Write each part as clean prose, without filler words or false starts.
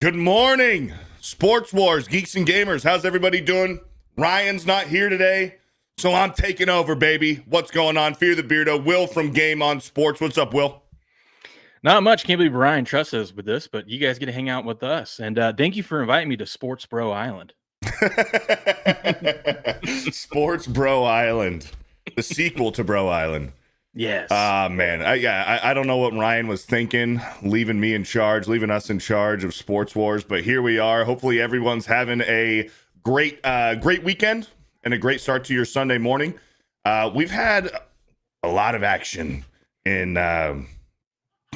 Good morning, Sports Wars, Geeks and Gamers. How's everybody doing? Ryan's not here today, so I'm taking over, baby. What's going on? Fear the Beardo, Will from Game On Sports. What's up, Will? Not much. Can't believe Ryan trusts us with this, but you guys get to hang out with us. And thank you for inviting me to Sports Bro Island. Sports Bro Island, the sequel to Bro Island. Yes. Man. I don't know what Ryan was thinking, leaving me in charge, leaving us in charge of Sports Wars, but here we are. Hopefully everyone's having a great weekend and a great start to your Sunday morning. We've had a lot of action in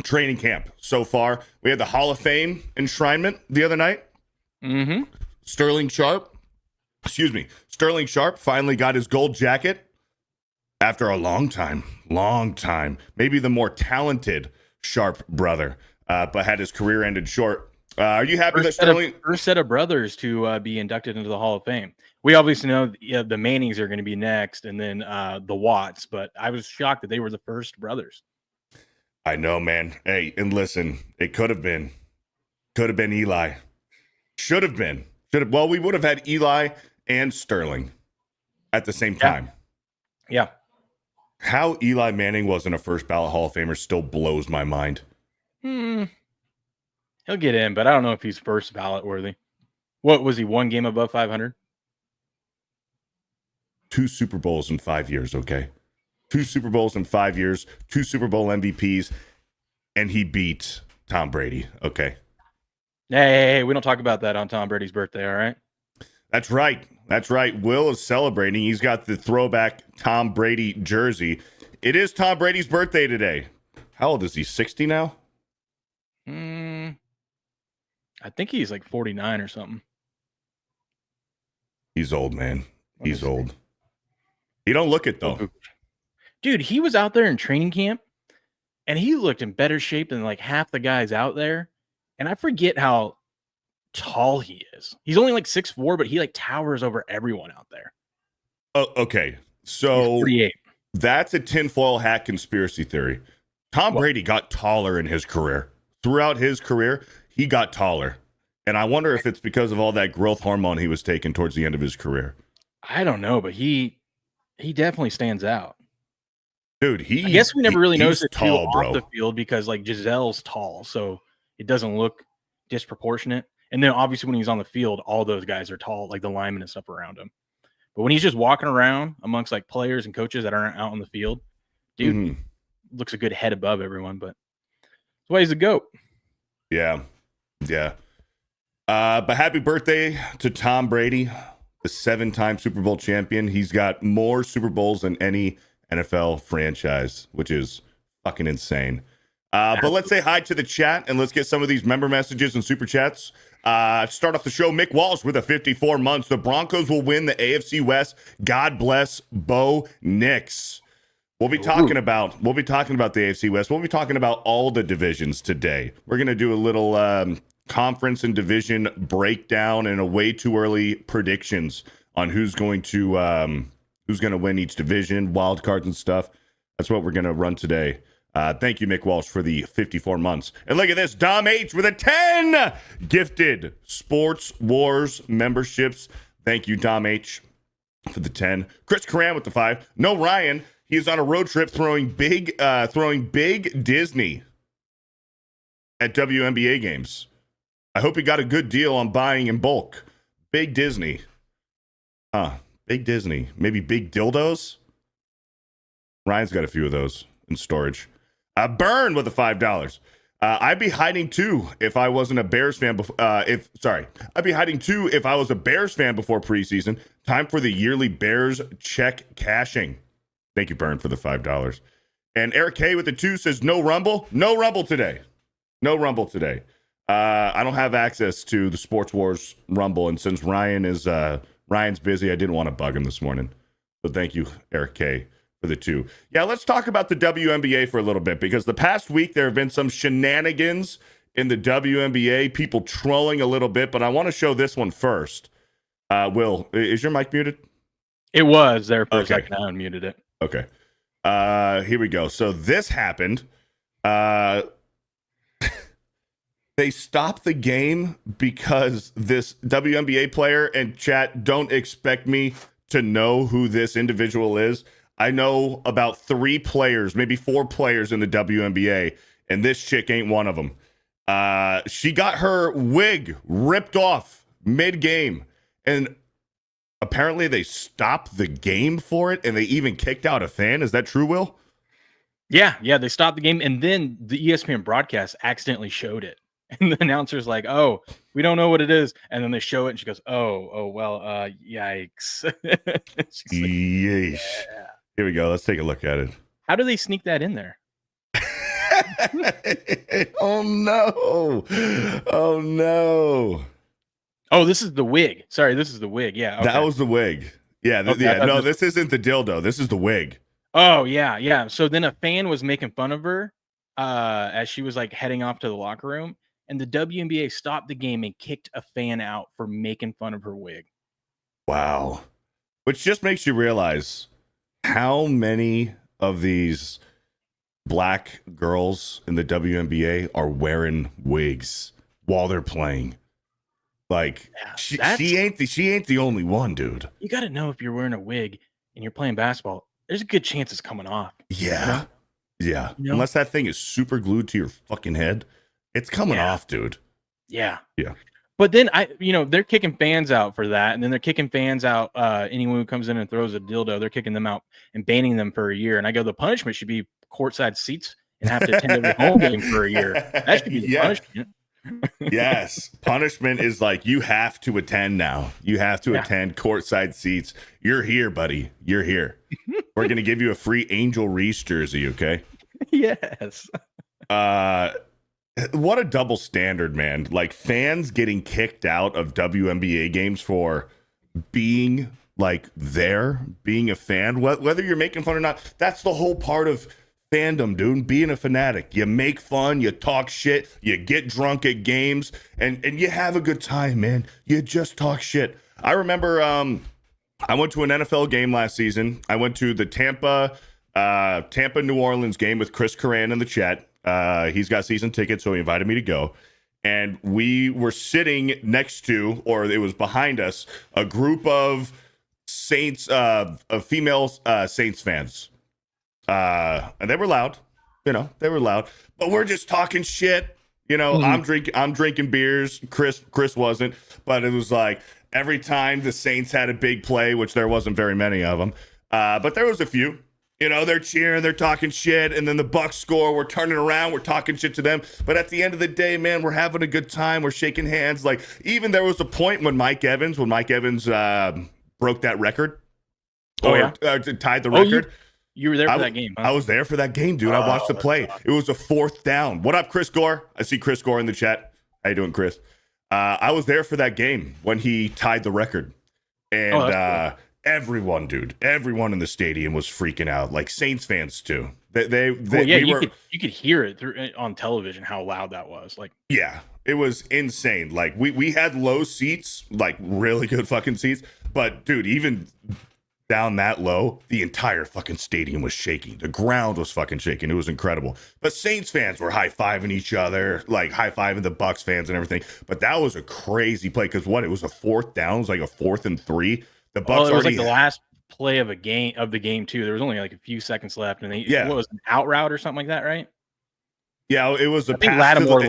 training camp so far. We had the Hall of Fame enshrinement the other night. Mm-hmm. Sterling Sharp finally got his gold jacket. After a long time, maybe the more talented Sharp brother, but had his career ended short. Are you happy that Sterling? First set of brothers to be inducted into the Hall of Fame. We obviously know the Mannings are going to be next, and then the Watts, but I was shocked that they were the first brothers. I know, man. Hey, and listen, it could have been Eli. Should have been. Well, we would have had Eli and Sterling at the same time. Yeah. How Eli Manning wasn't a first ballot Hall of Famer still blows my mind. He'll get in, but I don't know if he's first ballot worthy. What was he? One game above 500? 2 Super Bowls in 5 years, okay? 2 Super Bowls in 5 years, 2 Super Bowl MVPs, and he beat Tom Brady, okay? Hey, we don't talk about that on Tom Brady's birthday, all right? That's right. Will is celebrating. He's got the throwback Tom Brady jersey. It is Tom Brady's birthday today. How old is he? 60 now? I think he's like 49 or something. He's old, man. He's old. He don't look it, though. Dude, he was out there in training camp, and he looked in better shape than like half the guys out there. And I forget how tall he is. He's only like 6'4", but he like towers over everyone out there. Oh, okay. So that's a tinfoil hat conspiracy theory. Tom Brady got taller in his career. Throughout his career, he got taller. And I wonder if it's because of all that growth hormone he was taking towards the end of his career. I don't know, but he definitely stands out. Dude, I guess we never really noticed it tall, off the field because like Giselle's tall, so it doesn't look disproportionate. And then obviously when he's on the field, all those guys are tall, like the linemen and stuff around him. But when he's just walking around amongst like players and coaches that aren't out on the field, dude, looks a good head above everyone. But that's why he's a GOAT. Yeah. But happy birthday to Tom Brady, the 7-time Super Bowl champion. He's got more Super Bowls than any NFL franchise, which is fucking insane. But let's say hi to the chat and let's get some of these member messages and super chats. Start off the show, Mick Walsh with a 54 months. The Broncos will win the AFC West. God bless Bo Nix. We'll be talking about the AFC West. We'll be talking about all the divisions today. We're going to do a little conference and division breakdown and a way too early predictions on who's going to win each division, wild cards and stuff. That's what we're going to run today. Thank you, Mick Walsh, for the 54 months. And look at this, Dom H with a 10 gifted Sports Wars memberships. Thank you, Dom H, for the 10. Chris Coran with the 5. No Ryan. He is on a road trip throwing big Disney at WNBA games. I hope he got a good deal on buying in bulk. Big Disney. Big Disney. Maybe big dildos? Ryan's got a few of those in storage. Burn with the $5. I'd be hiding too if I wasn't a Bears fan. I'd be hiding too if I was a Bears fan before preseason. Time for the yearly Bears check cashing. Thank you, Burn, for the $5. And Eric K with the 2 says no rumble. No rumble today. I don't have access to the Sports Wars Rumble, and since Ryan's busy, I didn't want to bug him this morning. So thank you, Eric K, for the 2. Yeah, let's talk about the WNBA for a little bit, because the past week there have been some shenanigans in the WNBA, people trolling a little bit, but I want to show this one first. Will, is your mic muted? It was there for a second. I unmuted it. Okay. Here we go. So this happened. They stopped the game because this WNBA player, and chat, don't expect me to know who this individual is. I know about 3 players, maybe 4 players in the WNBA, and this chick ain't one of them. She got her wig ripped off mid-game, and apparently they stopped the game for it, and they even kicked out a fan. Is that true, Will? Yeah, they stopped the game, and then the ESPN broadcast accidentally showed it. And the announcer's like, "Oh, we don't know what it is," and then they show it, and she goes, "Oh, well, yikes!" She's like, Yeesh. yeah. Here we go. Let's take a look at it. How do they sneak that in there? Oh no! Oh no! Oh, this is the wig. Sorry, this is the wig. Yeah, okay. That was the wig. Yeah, Okay, no, this isn't the dildo. This is the wig. Oh yeah. So then a fan was making fun of her as she was like heading off to the locker room, and the WNBA stopped the game and kicked a fan out for making fun of her wig. Wow. Which just makes you realize how many of these black girls in the WNBA are wearing wigs while they're playing. Like she ain't the only one, dude. You got to know if you're wearing a wig and you're playing basketball, there's a good chance it's coming off. Yeah. You know? Yeah. You know? Unless that thing is super glued to your fucking head, it's coming off, dude. Yeah. Yeah. But then they're kicking fans out for that, and then they're kicking fans out. Anyone who comes in and throws a dildo, they're kicking them out and banning them for a year. And I go, the punishment should be courtside seats and have to attend every home game for a year. That should be the punishment. Yes. Punishment is like, you have to attend now. You have to attend courtside seats. You're here, buddy. You're here. We're going to give you a free Angel Reese jersey, okay? Yes. What a double standard, man. Like, fans getting kicked out of WNBA games for being like being a fan, whether you're making fun or not. That's the whole part of fandom, dude. Being a fanatic. You make fun, you talk shit, you get drunk at games, and you have a good time, man. You just talk shit. I remember I went to an NFL game last season. I went to the Tampa New Orleans game with Chris Coran in the chat. He's got season tickets, so he invited me to go. And we were sitting next to, or it was behind us, a group of Saints, of female Saints fans. And they were loud, they were loud, but we're just talking shit. I'm drinking beers. Chris wasn't, but it was like every time the Saints had a big play, which there wasn't very many of them. But there was a few. They're cheering, they're talking shit, and then the Bucks score. We're turning around, we're talking shit to them. But at the end of the day, man, we're having a good time. We're shaking hands. Like, even there was a point when Mike Evans broke that record. Tied the record. You were there for that game, huh? I was there for that game, dude. I watched the play. It was a 4th down. What up, Chris Gore? I see Chris Gore in the chat. How you doing, Chris? I was there for that game when he tied the record. And cool. Everyone in the stadium was freaking out, like Saints fans too. You could hear it on television how loud that was. Like, yeah, it was insane. Like, we had low seats, like really good fucking seats, but dude, even down that low, the entire fucking stadium was shaking. The ground was fucking shaking. It was incredible. But Saints fans were high-fiving each other, like high-fiving the Bucks fans and everything. But that was a crazy play because it was a 4th down. It was like a 4th and 3. The Bucks it was like the last play of the game too. There was only like a few seconds left, and what was an out route or something like that, right? Yeah, it was a I think Lattimore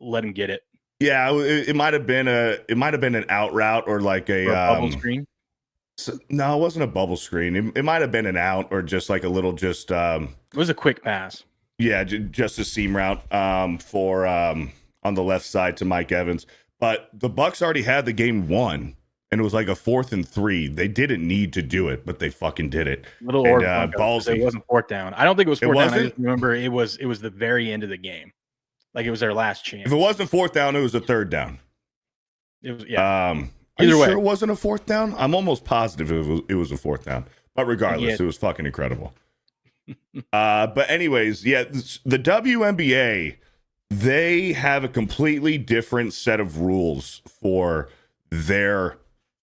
let him get it. Yeah, it might have been an out route or like a bubble screen. No, it wasn't a bubble screen. It might have been an out or just like a little it was a quick pass. Yeah, just a seam route for on the left side to Mike Evans. But the Bucks already had the game won, and it was like a 4th and 3. They didn't need to do it, but they fucking did it. Ballsy. It wasn't 4th down. I don't think it was 4th down. I just remember it was the very end of the game. Like, it was their last chance. If it wasn't 4th down, it was a 3rd down. It was, yeah. Either way, sure it wasn't a 4th down? I'm almost positive it was a 4th down. But regardless, it was fucking incredible. But anyways, yeah, the WNBA, they have a completely different set of rules for their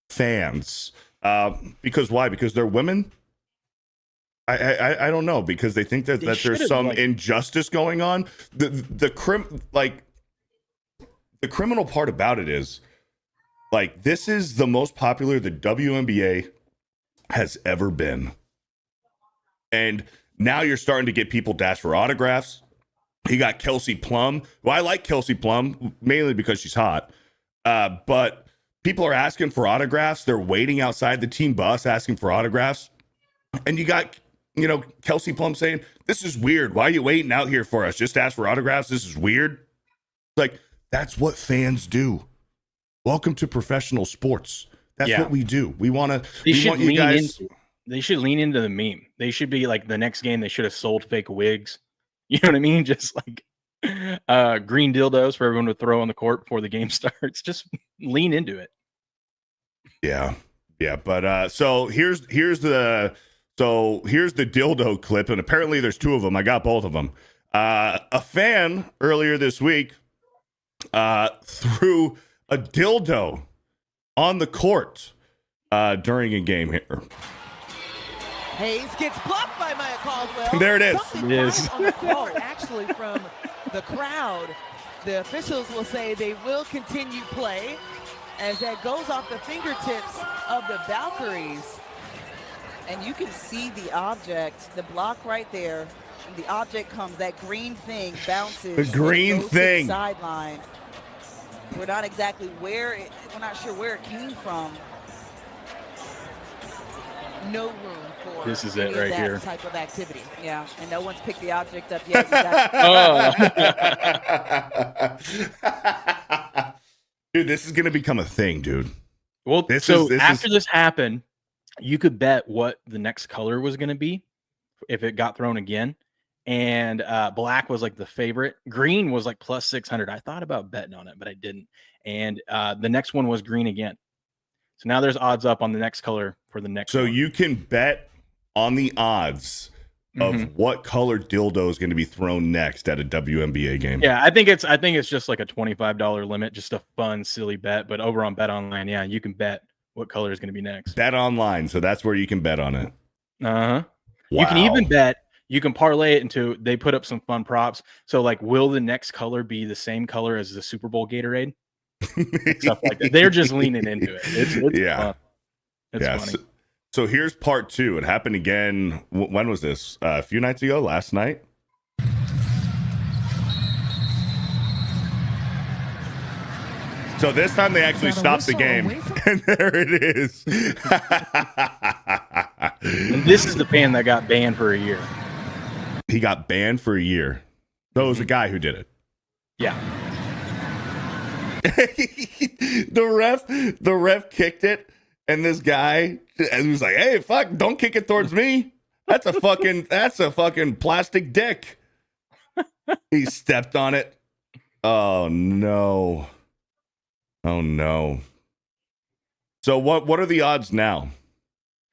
fans. Because why? Because they're women? I don't know, because they think that there's some injustice going on. the criminal part about it is, like, this is the most popular the WNBA has ever been. And now you're starting to get people dash for autographs. You got Kelsey Plum. Well, I like Kelsey Plum mainly because she's hot. But people are asking for autographs. They're waiting outside the team bus asking for autographs. And you got, Kelsey Plum saying, "This is weird. Why are you waiting out here for us? Just ask for autographs. This is weird." Like, that's what fans do. Welcome to professional sports. That's what we do. We want you guys. They should lean into the meme. They should be like, the next game, they should have sold fake wigs. You know what I mean? Just like green dildos for everyone to throw on the court before the game starts. Just lean into it. Yeah. But so here's the dildo clip, and apparently there's two of them. I got both of them. A fan earlier this week threw a dildo on the court during a game here. Hayes gets blocked by Maya Caldwell. There it is. Something on the court, actually, from the crowd. The officials will say they will continue play as that goes off the fingertips of the Valkyries. And you can see the object, the block right there. And the object comes, that green thing bounces. The green thing. Sideline. We're not exactly we're not sure where it came from. No room for this is it right here. Type of activity. Yeah, and no one's picked the object up yet. Dude, this is gonna become a thing, dude. Well, after this happened, you could bet what the next color was gonna be if it got thrown again. And black was like the favorite. Green was like plus 600. I thought about betting on it, but I didn't. And the next one was green again. So now there's odds up on the next color for the next one. So you can bet on the odds of what color dildo is going to be thrown next at a WNBA game. Yeah, I think it's just like a $25 limit, just a fun, silly bet. But over on Bet Online, yeah, you can bet what color is going to be next. Bet Online, so that's where you can bet on it. Uh-huh. Wow. You can even bet. You can parlay it into, they put up some fun props. So, like, will the next color be the same color as the Super Bowl Gatorade? Stuff like that. They're just leaning into it. It's fun. It's funny. So here's part two. It happened again. When was this? A few nights ago? Last night? So this time they actually stopped the game. And there it is. And this is the fan that got banned for a year. He got banned for a year. So it was a guy who did it. Yeah. The ref kicked it, and this guy was like, "Hey, fuck, don't kick it towards me. That's a fucking plastic dick." He stepped on it. Oh no. So what are the odds now?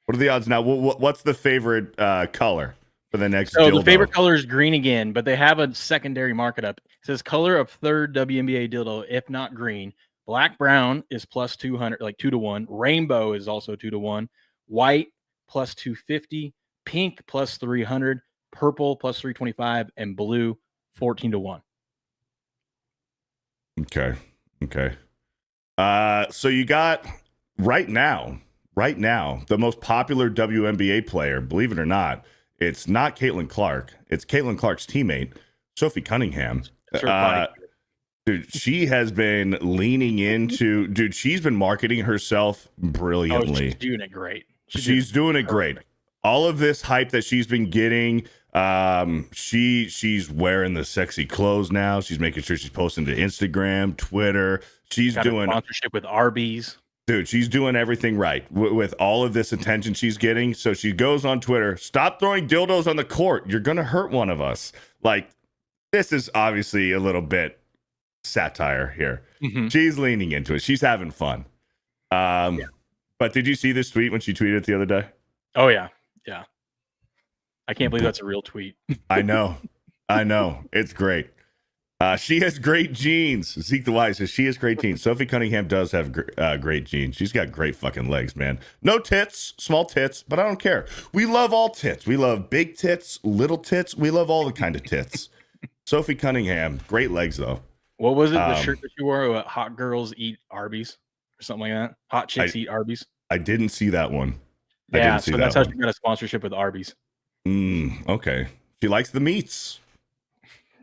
What's the favorite color for the next? So dildo? The favorite color is green again, but they have a secondary market up. It says color of third WNBA dildo, if not green. Black brown is plus 200, like 2-1. Rainbow is also 2-1. White plus 250. Pink plus 300. Purple plus 325, and blue 14-1. Okay. So you got right now, the most popular WNBA player, believe it or not, it's not Caitlin Clark. It's Caitlin Clark's teammate, Sophie Cunningham. Dude, she has been leaning into, she's been marketing herself brilliantly. She's doing it great. She's doing it great. All of this hype that she's been getting, she's wearing the sexy clothes now. She's making sure she's posting to Instagram, Twitter. She's doing a sponsorship with Arby's. Dude, she's doing everything right with all of this attention she's getting. So she goes on Twitter, "Stop throwing dildos on the court. You're going to hurt one of us." Like, this is obviously a little bit satire here. She's leaning into it. She's having fun. But did you see this tweet when she tweeted it the other day? Oh, yeah. I can't believe that's a real tweet. I know. It's great. She has great genes. Zeke the Wise says she has great genes. Sophie Cunningham does have great genes. She's got great fucking legs, man. No tits, small tits, but I don't care. We love all tits. We love big tits, little tits. We love all the kind of tits. Sophie Cunningham, great legs though. What was it? The shirt that you wore? Hot girls eat Arby's or something like that. Hot chicks eat Arby's. I didn't see that one. Yeah, so that's how she got a sponsorship with Arby's. Okay. She likes the meats.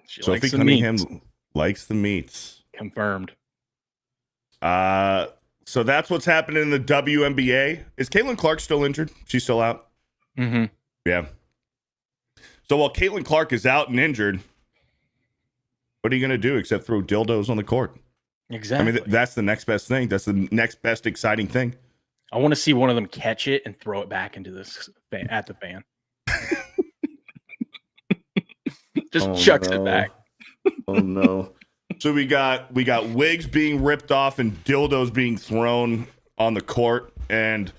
Sophie Cunningham likes the meats. Confirmed. So that's what's happening in the WNBA. Is Caitlin Clark still injured? She's still out? Mm-hmm. Yeah. So while Caitlin Clark is out and injured, what are you going to do except throw dildos on the court? Exactly. I mean, that's the next best thing. That's the next best exciting thing. I want to see one of them catch it and throw it back into this fan, at the fan. Just chucks it back. Oh no. So we got wigs being ripped off and dildos being thrown on the court, and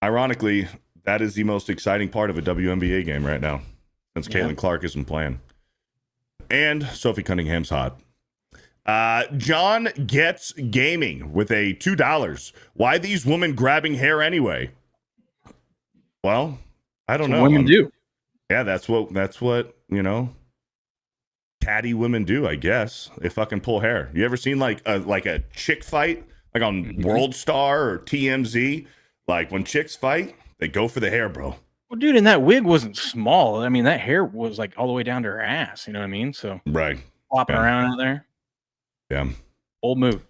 ironically, that is the most exciting part of a WNBA game right now, since Caitlin Clark isn't playing. And Sophie Cunningham's hot. John Gets Gaming with a $2. Why these women grabbing hair anyway? Well, I don't know. Women do. Yeah, that's what catty women do, I guess. They fucking pull hair. You ever seen like a chick fight, like on World Star or TMZ? Like when chicks fight, they go for the hair, bro. Well, dude, and that wig wasn't small. I mean, that hair was like all the way down to her ass. You know what I mean? So right, flopping around out there. Yeah, old move.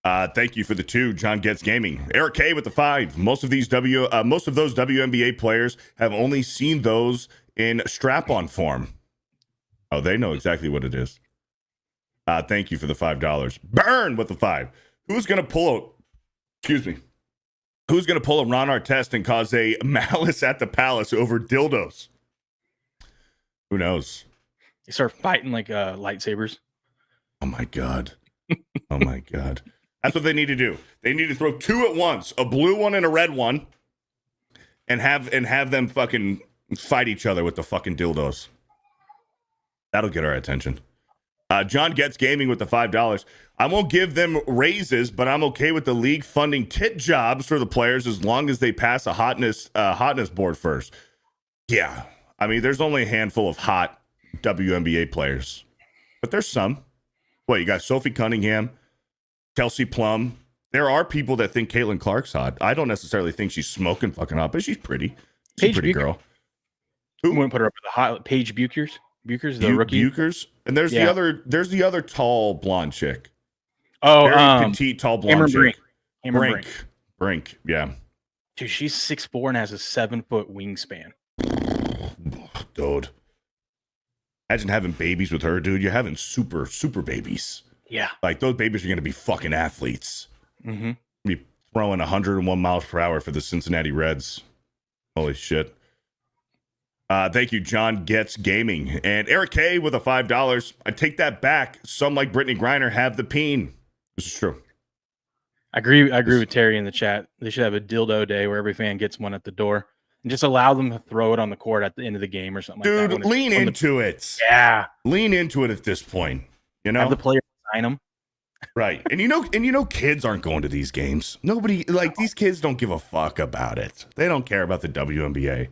Thank you for the 2, John Gets Gaming. Eric K with the 5. Most of those WNBA players have only seen those in strap-on form. Oh, they know exactly what it is. Thank you for the $5. Burn with the 5. Who's gonna pull a Ron Artest and cause a malice at the palace over dildos? Who knows? They start fighting like lightsabers. Oh my god. Oh my god. That's what they need to do. They need to throw 2 at once, a blue one and a red one, and have them fucking fight each other with the fucking dildos. That'll get our attention. John Gets Gaming with the $5. I won't give them raises, but I'm okay with the league funding tit jobs for the players as long as they pass a hotness board first. Yeah. I mean, there's only a handful of hot WNBA players, but there's some. What, you got Sophie Cunningham, Kelsey Plum. There are people that think Caitlin Clark's hot. I don't necessarily think she's smoking fucking hot, but she's pretty. She's a pretty girl. Who wouldn't put her up at the hot? Paige Buchers, the rookie. Buchers, and there's the other tall blonde chick. Oh, very petite, tall blonde chick. Brink. Yeah. Dude, she's 6'4" and has a 7-foot wingspan. Dude. Imagine having babies with her, dude. You're having super babies. Yeah. Like, those babies are going to be fucking athletes. Mm-hmm. Be throwing 101 miles per hour for the Cincinnati Reds. Holy shit. Thank you, John Gets Gaming. And Eric K with a $5. I take that back. Some, like Brittany Griner, have the peen. This is true. I agree with Terry in the chat. They should have a dildo day where every fan gets one at the door. And just allow them to throw it on the court at the end of the game or something like that. Dude, lean into it. Yeah. Lean into it at this point. You know? Have the player sign them. Right. And you know kids aren't going to these games. Nobody, like, these kids don't give a fuck about it. They don't care about the WNBA.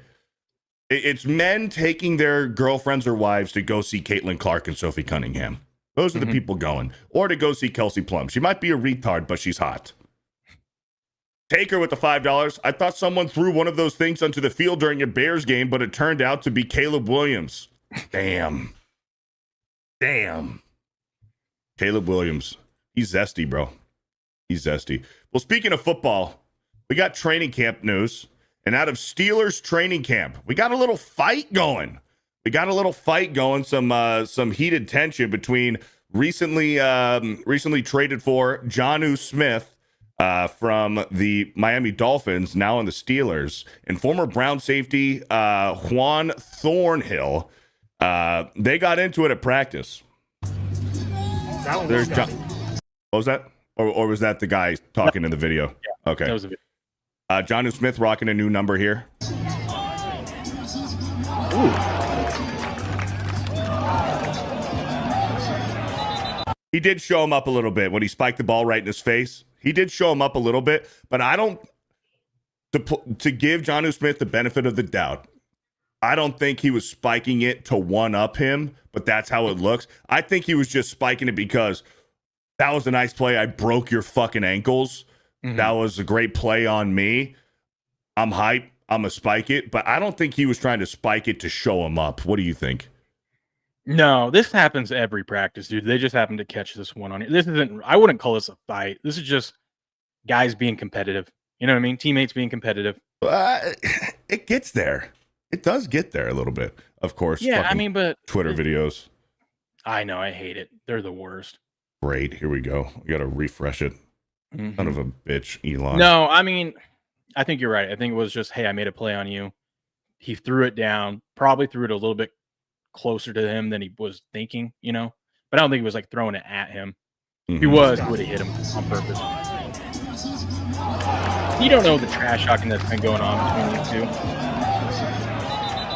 It's men taking their girlfriends or wives to go see Caitlin Clark and Sophie Cunningham. Those are the people going. Or to go see Kelsey Plum. She might be a retard, but she's hot. Take her with the $5. I thought someone threw one of those things onto the field during a Bears game, but it turned out to be Caleb Williams. Damn. Caleb Williams. He's zesty, bro. He's zesty. Well, speaking of football, we got training camp news. And out of Steelers training camp, we got a little fight going. Some heated tension between recently traded for Jonnu Smith from the Miami Dolphins, now on the Steelers, and former Brown safety Juan Thornhill. They got into it at practice. There's John. What was that? Or was that the guy talking in the video? Yeah, okay. That was a video. Jonnu Smith rocking a new number here. Ooh. He did show him up a little bit when he spiked the ball right in his face. He did show him up a little bit, but I don't to give Jonnu Smith the benefit of the doubt. I don't think he was spiking it to one up him, but that's how it looks. I think he was just spiking it because that was a nice play. I broke your fucking ankles. Mhm. That was a great play on me. I'm hype. I'm going to spike it. But I don't think he was trying to spike it to show him up. What do you think? No, this happens every practice, dude. They just happen to catch this one on it. This isn't, I wouldn't call this a fight. This is just guys being competitive. You know what I mean? Teammates being competitive. It gets there. It does get there a little bit. Of course. Yeah, I fucking mean, but Twitter videos. I know, I hate it. They're the worst. Great. Here we go. We got to refresh it. Mhm. Son of a bitch, Elon. No, I mean, I think you're right. I think it was just, hey, I made a play on you. He threw it down, probably threw it a little bit closer to him than he was thinking, you know? But I don't think he was like throwing it at him. If he Mhm. was, he would have hit him on purpose. You don't know the trash talking that's been going on between these two.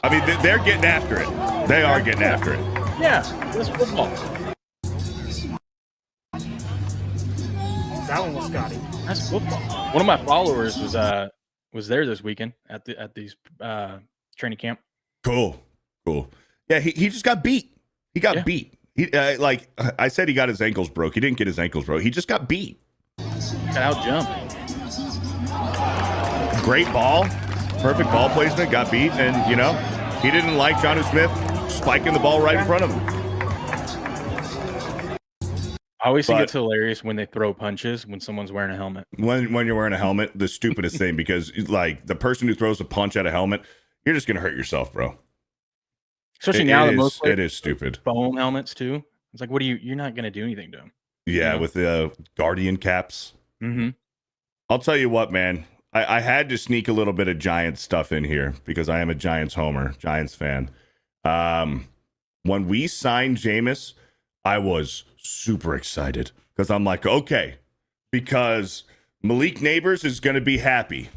I mean, they're getting after it. They are getting after it. Yeah, that's football. That one was Scotty. That's football. One of my followers was there this weekend at these training camp. Cool. Yeah, he just got beat. He got beat. He like I said, he got his ankles broke. He didn't get his ankles broke. He just got beat. Got out jumped. Great ball. Perfect ball placement. Got beat. And, he didn't like Jonnu Smith spiking the ball right in front of him. I always think But- it's hilarious when they throw punches when someone's wearing a helmet. When you're wearing a helmet, the stupidest thing, because, like, the person who throws a punch at a helmet, you're just going to hurt yourself, bro. Especially now that most it is stupid. foam helmets too. It's like, you're not going to do anything to them. Yeah, Yeah. with the Guardian caps. Mm-hmm. I'll tell you what, man. I had to sneak a little bit of Giants stuff in here because I am a Giants homer, Giants fan. When we signed Jameis, I was super excited because I'm like, okay, because Malik Neighbors is going to be happy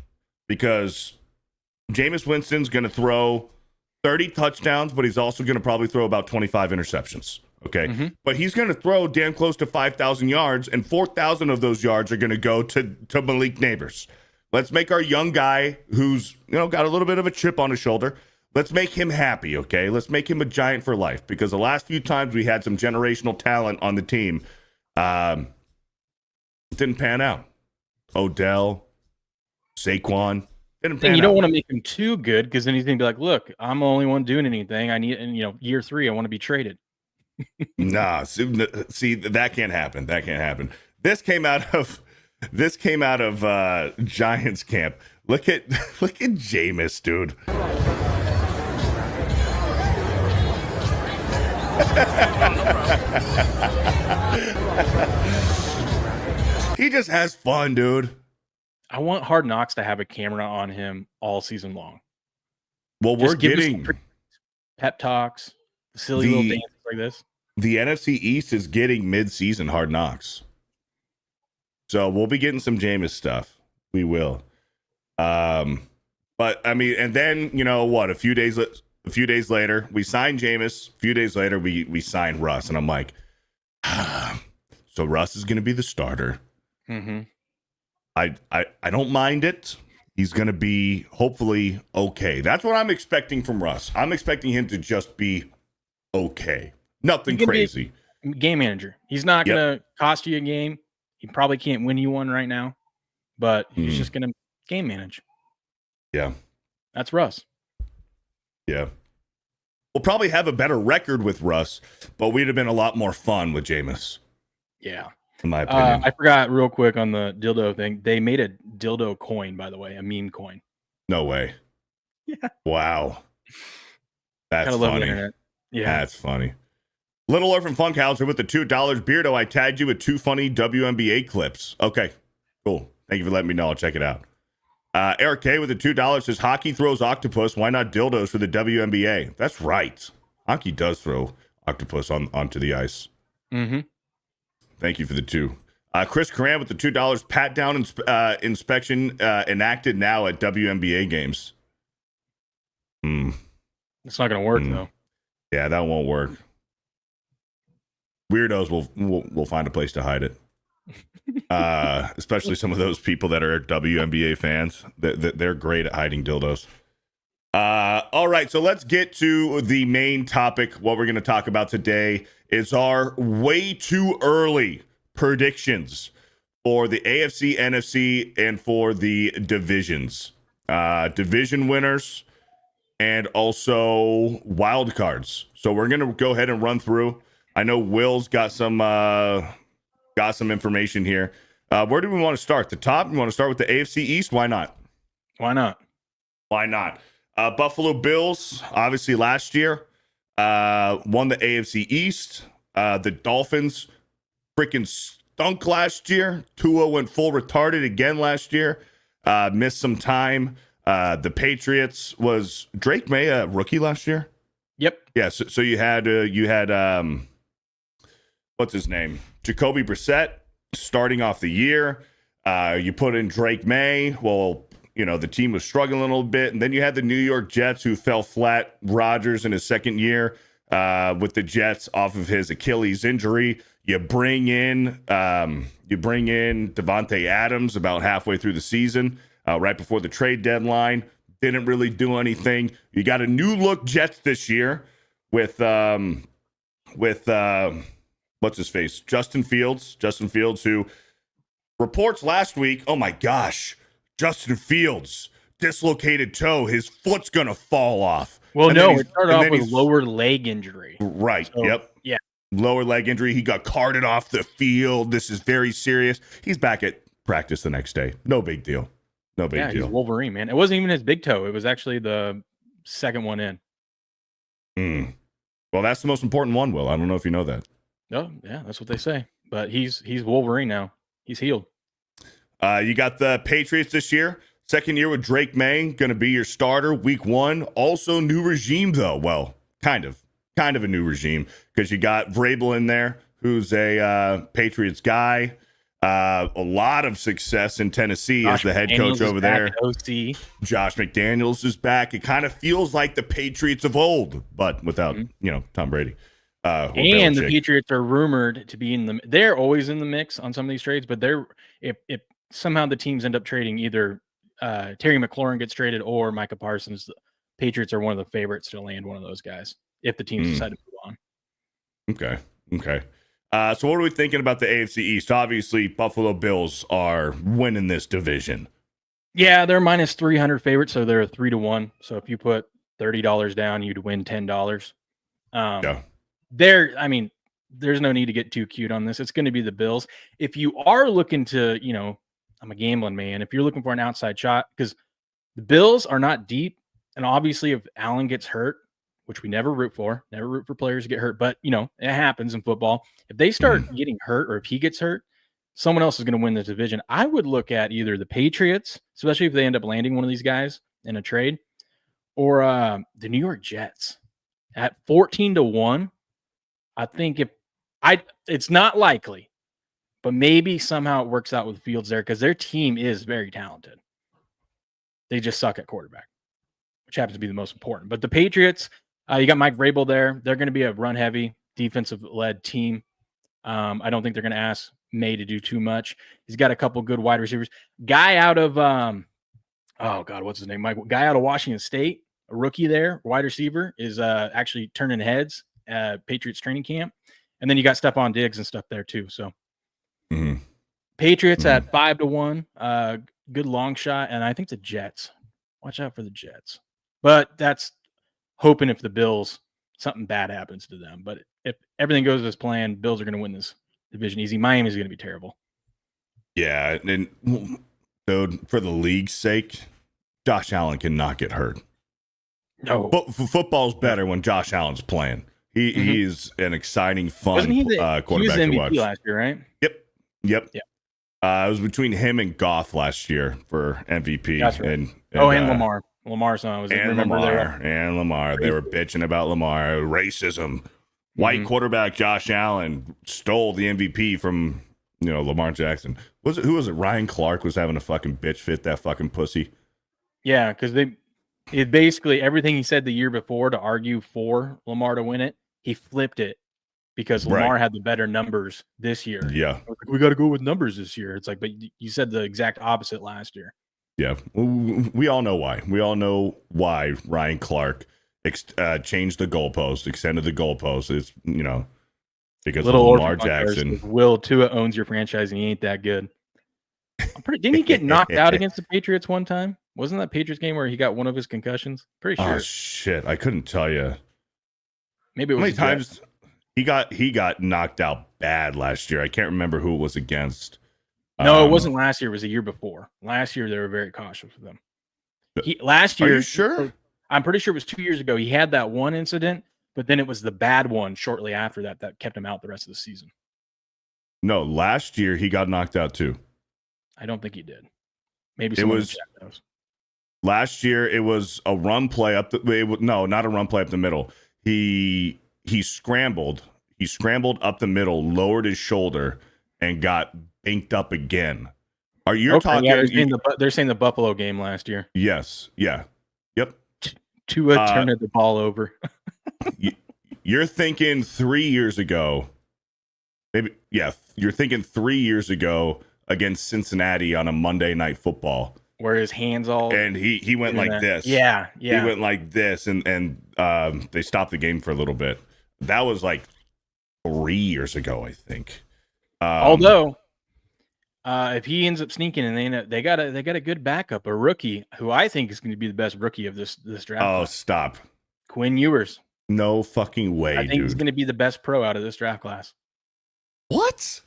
because Jameis Winston's going to throw 30 touchdowns, but he's also going to probably throw about 25 interceptions. Okay. Mhm. But he's going to throw damn close to 5,000 yards, and 4,000 of those yards are going to go to Malik Neighbors. Let's make our young guy who's, got a little bit of a chip on his shoulder. Let's make him happy. Okay. Let's make him a Giant for life, because the last few times we had some generational talent on the team, it didn't pan out. Odell, Saquon, didn't pan And you out. don't want to make him too good because then he's going to be like, look, I'm the only one doing anything. I need, and year 3, I want to be traded. Nah, see, that can't happen. That can't happen. This came out of Giants camp. Look at Jameis, dude. He just has fun, dude. I want Hard Knocks to have a camera on him all season long. Well, we're Just give us getting some pep talks, silly little dances like this. the NFC East is getting mid-season Hard Knocks. So we'll be getting some Jameis stuff. We will. But I mean, and then what? A few days later, we signed Jameis. A few days later, we signed Russ, and I'm like, so Russ is going to be the starter. Mm-hmm. I don't mind it. He's going to be hopefully okay. That's what I'm expecting from Russ. I'm expecting him to just be okay. Nothing He can be crazy. Game manager. He's not going to cost you a game. He probably can't win you one right now, but he's just going to game manage. Yeah. That's Russ. Yeah. We'll probably have a better record with Russ, but we'd have been a lot more fun with Jameis, Yeah. in my opinion. I forgot real quick on the dildo thing. They made a dildo coin, by the way, a meme coin. No way. Yeah. Wow. That's Gotta love the funny. internet. Yeah. That's funny. Little Orphan Funkhauser with the $2. Beardo, I tagged you with 2 funny WNBA clips. Okay, cool. Thank you for letting me know. I'll check it out. Eric K with the $2 says, hockey throws octopus. Why not dildos for the WNBA? That's right. Hockey does throw octopus onto the ice. Mm-hmm. Thank you for the 2. Chris Coran with the $2. Pat down inspection enacted now at WNBA games. It's not going to work, though. Yeah, that won't work. Weirdos will find a place to hide it. Especially some of those people that are WNBA fans. They're great at hiding dildos. All right, so let's get to the main topic. What we're going to talk about today is our way too early predictions for the AFC, NFC, and for the divisions. Division winners and also wild cards. So we're going to go ahead and run through. I know Will's got some information here. Where do we want to start? The top? You want to start with the AFC East? Why not? Why not? Why not? Buffalo Bills, obviously last year, won the AFC East. The Dolphins freaking stunk last year. Tua went full retarded again last year. Missed some time. The Patriots, was Drake May a rookie last year? Yep. Yeah. So you had what's his name? Jacoby Brissett starting off the year. You put in Drake May. Well, the team was struggling a little bit. And then you had the New York Jets, who fell flat. Rodgers in his second year with the Jets off of his Achilles injury. You bring in Devontae Adams about halfway through the season, right before the trade deadline. Didn't really do anything. You got a new look Jets this year with what's his face? Justin Fields, who reports last week, oh my gosh, Justin Fields, dislocated toe, his foot's gonna fall off. Well, And no, then it started off with lower leg injury. Right. So, Yep. yeah. Lower leg injury. He got carted off the field. This is very serious. He's back at practice the next day. No big deal. No big Yeah, deal. he's Wolverine, man. It wasn't even his big toe. It was actually the second one in. Well, that's the most important one, Will. I don't know if you know that. Oh, yeah, that's what they say. But he's Wolverine now. He's healed. You got the Patriots this year. Second year with Drake May, going to be your starter week one. Also new regime, though. Well, kind of a new regime, because you got Vrabel in there, who's a Patriots guy. A lot of success in Tennessee as the head coach over there. OC. Josh McDaniels is back. It kind of feels like the Patriots of old, but without, Tom Brady. And the Patriots are rumored to be they're always in the mix on some of these trades, but if somehow the teams end up trading, either Terry McLaurin gets traded or Micah Parsons, the Patriots are one of the favorites to land one of those guys if the teams decide to move on. Okay. So what are we thinking about the AFC East? Obviously, Buffalo Bills are winning this division. Yeah, they're minus 300 favorites, so they're a 3-1. So if you put $30 down, you'd win $10. Yeah. There's no need to get too cute on this. It's going to be the Bills. If you are looking to, I'm a gambling man. If you're looking for an outside shot, because the Bills are not deep, and obviously if Allen gets hurt, which we never root for players to get hurt, but it happens in football. If they start getting hurt, or if he gets hurt, someone else is going to win this division. I would look at either the Patriots, especially if they end up landing one of these guys in a trade, or the New York Jets at 14-1. I think it's not likely, but maybe somehow it works out with Fields there, because their team is very talented. They just suck at quarterback, which happens to be the most important. But the Patriots, you got Mike Vrabel there. They're going to be a run-heavy, defensive-led team. I don't think they're going to ask May to do too much. He's got a couple good wide receivers. Guy out of what's his name? Guy out of Washington State, a rookie there, wide receiver, is actually turning heads at Patriots training camp. And then you got Stephon Diggs and stuff there too. So Patriots at 5-1, good long shot. And I think the Jets, watch out for the Jets. But that's hoping if the Bills, something bad happens to them. But if everything goes as planned, Bills are going to win this division easy. Miami's going to be terrible. Yeah, and dude, for the league's sake, Josh Allen cannot get hurt. No. Football's better when Josh Allen's playing. He's an exciting, fun Wasn't he quarterback he was to MVP watch. last year, right? Yep. It was between him and Goff last year for MVP. That's right. And Lamar. Lamar's son was Lamar. They were bitching about Lamar. Racism. White quarterback Josh Allen stole the MVP from Lamar Jackson. Who was it? Ryan Clark was having a fucking bitch fit, that fucking pussy. Yeah, because it basically everything he said the year before to argue for Lamar to win it, he flipped it because Lamar had the better numbers this year. Yeah. We got to go with numbers this year. It's like, but you said the exact opposite last year. Yeah, we all know why. We all know why Ryan Clark changed the goalpost, extended the goalpost. It's because Little of Lamar orphan Jackson. Will Tua owns your franchise and he ain't that good. Didn't he get knocked out against the Patriots one time? Wasn't that Patriots game where he got one of his concussions? Pretty sure. Oh shit! I couldn't tell you. Maybe it How was many times he got knocked out bad last year? I can't remember who it was against. No, it wasn't last year. It was the year before. Last year they were very cautious with him. Last year, are you sure? I'm pretty sure it was 2 years ago. He had that one incident, but then it was the bad one shortly after that kept him out the rest of the season. No, last year he got knocked out too. I don't think he did. Maybe it was knows. Last year. It was a run play up not a run play up the middle. He scrambled. He scrambled up the middle, lowered his shoulder, and got banked up again. Are you talking? Yeah, they're saying the Buffalo game last year. Yes. Yeah. Yep. Tua turned the ball over. You're thinking 3 years ago. Maybe, yeah. You're thinking 3 years ago against Cincinnati on a Monday Night Football, where his hands all and he went like this. Yeah. He went like this, and they stopped the game for a little bit. That was like 3 years ago, I think. Although, if he ends up sneaking and they got a good backup, a rookie who I think is going to be the best rookie of this draft. Oh, class. stop! Quinn Ewers. No fucking way, I think he's going to be the best pro out of this draft class. What?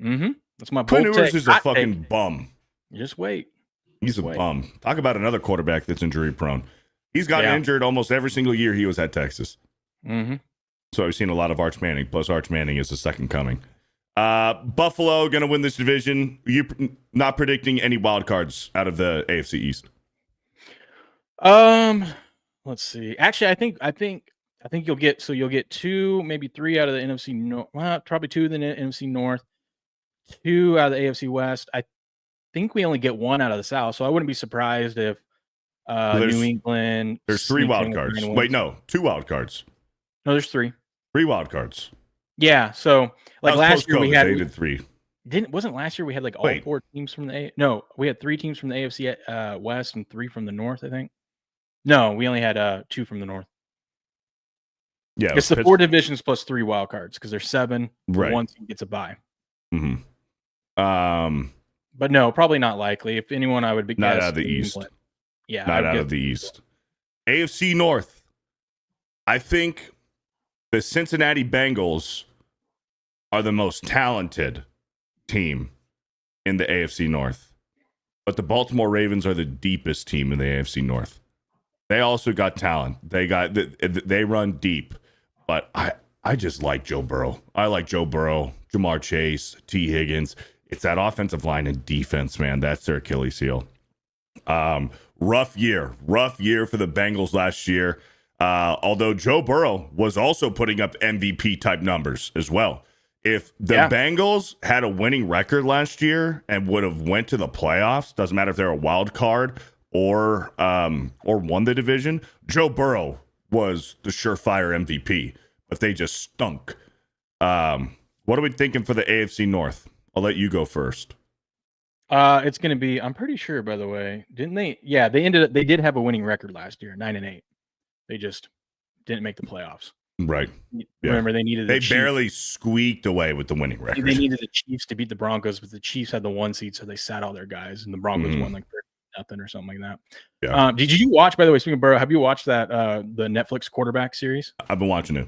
Mm-hmm. That's my Quinn Ewers is a fucking bum. Just wait. He's a bum. Talk about another quarterback that's injury prone. He's gotten injured almost every single year he was at Texas. Mm-hmm. So I've seen a lot of Arch Manning. Plus, Arch Manning is the second coming. Buffalo going to win this division. You not predicting any wild cards out of the AFC East? Let's see. Actually, I think you'll get 2, maybe 3 out of the NFC North. Well, probably 2 in the NFC North, 2 out of the AFC West. I think we only get 1 out of the South, so I wouldn't be surprised if New England. There's 3 wild cards. Wait, no, 2 wild cards. No, there's 3. 3 wild cards. Yeah, so like last year we did 3. Wasn't last year we had like all 4 teams from the we had 3 teams from the AFC West and 3 from the North, I think. No, we only had 2 from the North. Yeah, it's the 4 divisions plus 3 wild cards because there's 7. Right. One team gets a bye. Mm-hmm. But no, probably not likely. If anyone, I would be not out of the East. Yeah, not out of the East. AFC North. I think the Cincinnati Bengals are the most talented team in the AFC North, but the Baltimore Ravens are the deepest team in the AFC North. They also got talent. They run deep, but I just like Joe Burrow. I like Joe Burrow, Jamar Chase, T. Higgins. It's that offensive line and defense, man. That's their Achilles heel. Rough year for the Bengals last year. Although Joe Burrow was also putting up MVP type numbers as well. If the Bengals had a winning record last year and would have went to the playoffs, doesn't matter if they're a wild card or won the division, Joe Burrow was the surefire MVP. But they just stunk. What are we thinking for the AFC North? I'll let you go first. It's going to be. I'm pretty sure, by the way, didn't they? Yeah, they did have a winning record last year, 9-8. They just didn't make the playoffs. Right. Remember, they barely squeaked away with the winning record. They needed the Chiefs to beat the Broncos, but the Chiefs had the 1 seed, so they sat all their guys, and the Broncos won like 30-0 or something like that. Yeah. Did you watch? By the way, speaking of Burrow, have you watched that the Netflix quarterback series? I've been watching it.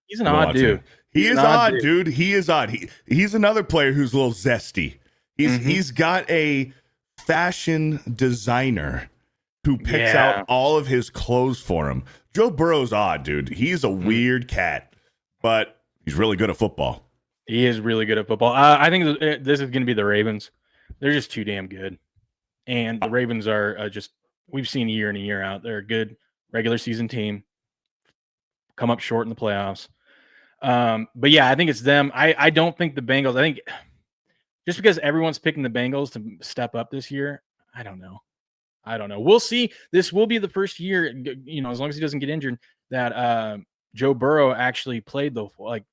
He's an odd dude. He is odd, dude. He is odd. He's another player who's a little zesty. He's got a fashion designer who picks out all of his clothes for him. Joe Burrow's odd, dude. He's a weird cat, but he's really good at football. He is really good at football. I think this is going to be the Ravens. They're just too damn good. And the Ravens are just, we've seen year in and year out. They're a good regular season team. Come up short in the playoffs. But yeah, I think it's them. I don't think the Bengals, I think just because everyone's picking the Bengals to step up this year, I don't know. We'll see. This will be the first year, as long as he doesn't get injured, that Joe Burrow actually played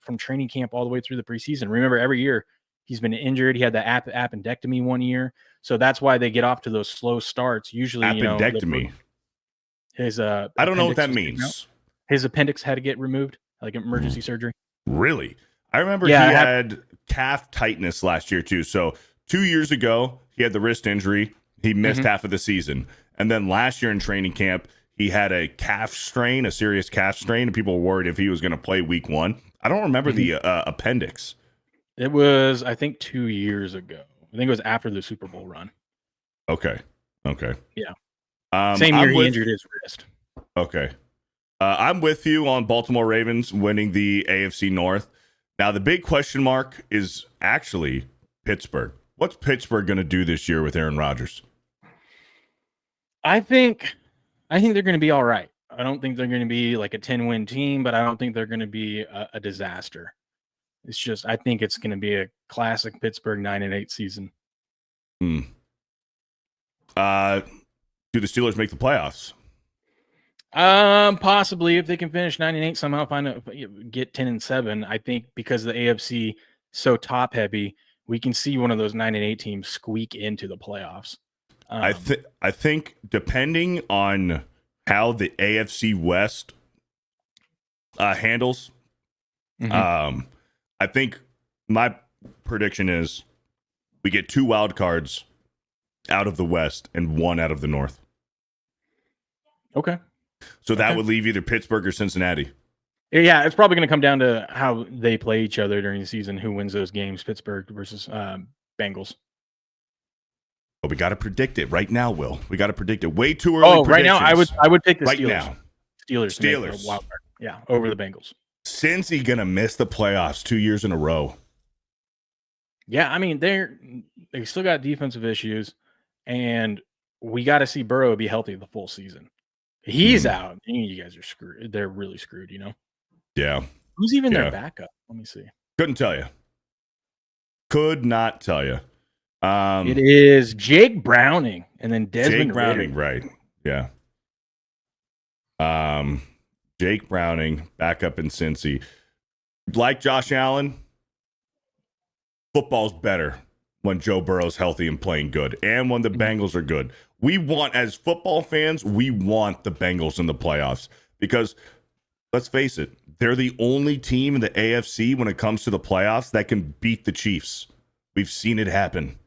from training camp all the way through the preseason. Remember, every year he's been injured. He had the appendectomy one year. So that's why they get off to those slow starts. Usually, Appendectomy. His I don't know what that appendix was taken out. means. His appendix had to get removed, like emergency surgery. Really? I remember Yeah, he I had calf tightness last year too. So 2 years ago, he had the wrist injury. He missed half of the season. And then last year in training camp, he had a calf strain, a serious calf strain, and people were worried if he was going to play week 1. I don't remember the appendix. It was, I think, 2 years ago. I think it was after the Super Bowl run. Okay. Yeah. Same year he injured his wrist. Okay. I'm with you on Baltimore Ravens winning the AFC North. Now, the big question mark is actually Pittsburgh. What's Pittsburgh going to do this year with Aaron Rodgers? I think they're going to be all right. I don't think they're going to be like a 10-win team, but I don't think they're going to be a disaster. It's just I think it's going to be a classic Pittsburgh 9-8 season. Do the Steelers make the playoffs? Possibly if they can finish 9-8 somehow, get 10-7. I think because the AFC so top heavy, we can see one of those 9-8 teams squeak into the playoffs. I think depending on how the AFC West handles, I think my prediction is we get 2 wild cards out of the West and 1 out of the North. Okay. So that would leave either Pittsburgh or Cincinnati. Yeah, it's probably going to come down to how they play each other during the season. Who wins those games? Pittsburgh versus Bengals. But we got to predict it right now, Will. We got to predict it. Way too early. Oh, right now I would pick the right Steelers. Now. Steelers. Steelers. Wild card. Yeah, over the Bengals. Cincy gonna miss the playoffs 2 years in a row. Yeah, I mean they still got defensive issues, and we got to see Burrow be healthy the full season. He's out. You guys are screwed. They're really screwed. Yeah. Who's even their backup? Let me see. Couldn't tell you. Could not tell you. It is Jake Browning and then Desmond Jake Browning, Ritter. right? Yeah. Jake Browning back up in Cincy. Like Josh Allen, football's better when Joe Burrow's healthy and playing good, and when the Bengals are good. We want, as football fans, we want the Bengals in the playoffs because, let's face it, they're the only team in the AFC when it comes to the playoffs that can beat the Chiefs. We've seen it happen.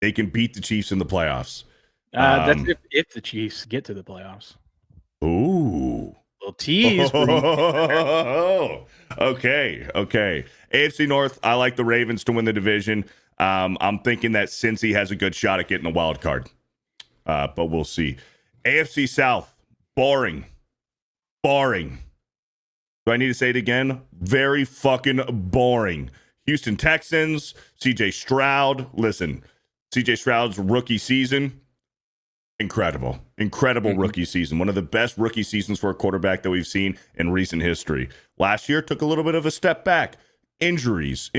They can beat the Chiefs in the playoffs. That's if the Chiefs get to the playoffs. Ooh. Little tease. Okay. AFC North, I like the Ravens to win the division. I'm thinking that Cincy has a good shot at getting a wild card. But we'll see. AFC South, boring. Do I need to say it again? Very fucking boring. Houston Texans, CJ Stroud. Listen, CJ Stroud's rookie season, incredible rookie season. One of the best rookie seasons for a quarterback that we've seen in recent history. Last year took a little bit of a step back. Injuries.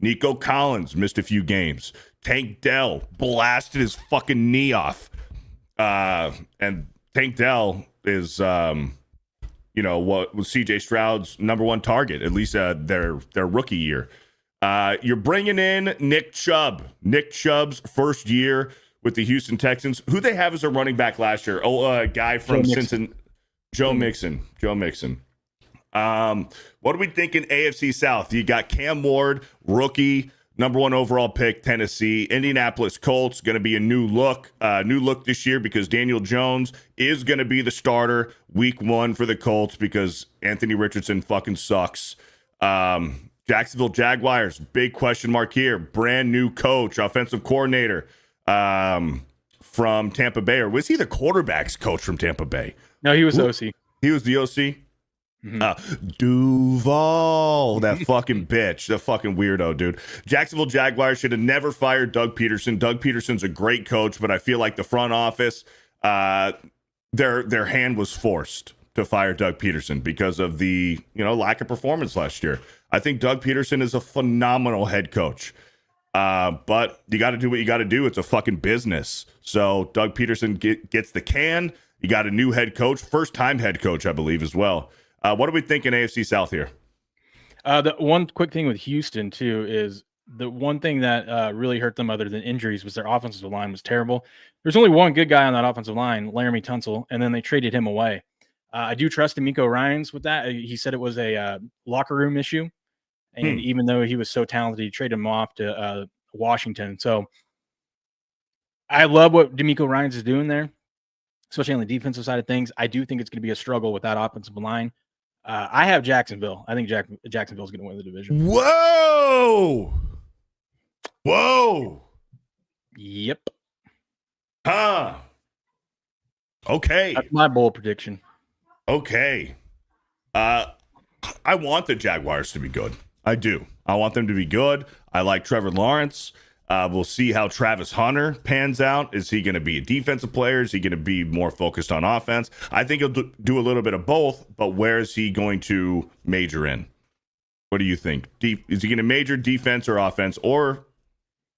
Nico Collins missed a few games. Tank Dell blasted his fucking knee off. And Tank Dell is, what was CJ Stroud's number one target, at least their rookie year. You're bringing in Nick Chubb. Nick Chubb's first year with the Houston Texans. Who they have as a running back last year? A guy from Cincinnati. Joe Mixon. What are we thinking AFC South? You got Cam Ward, rookie, number 1 overall pick, Tennessee. Indianapolis Colts, going to be a new look this year because Daniel Jones is going to be the starter week 1 for the Colts because Anthony Richardson fucking sucks. Jacksonville Jaguars, big question mark here. Brand new coach, offensive coordinator from Tampa Bay. Or was he the quarterback's coach from Tampa Bay? No, he was OC. He was the OC? Duval, that fucking bitch, that fucking weirdo, dude. Jacksonville Jaguars should have never fired Doug Peterson. Doug Peterson's a great coach, but I feel like the front office, their hand was forced to fire Doug Peterson because of the lack of performance last year. I think Doug Peterson is a phenomenal head coach, but you got to do what you got to do. It's a fucking business. So Doug Peterson gets the can. You got a new head coach, first-time head coach, I believe, as well. What are we thinking AFC South here? The one quick thing with Houston, too, is the one thing that really hurt them other than injuries was their offensive line was terrible. There's only one good guy on that offensive line, Laramie Tunsil, and then they traded him away. I do trust D'Amico Ryans with that. He said it was a locker room issue. And even though he was so talented, he traded him off to Washington. So I love what D'Amico Ryans is doing there, especially on the defensive side of things. I do think it's going to be a struggle with that offensive line. I have Jacksonville. I think Jacksonville is going to win the division. Whoa! Yep. Huh. Okay. That's my bold prediction. Okay. I want the Jaguars to be good. I do. I want them to be good. I like Trevor Lawrence. We'll see how Travis Hunter pans out. Is he going to be a defensive player? Is he going to be more focused on offense? I think he'll do a little bit of both, but where is he going to major in? What do you think? Is he going to major defense or offense, or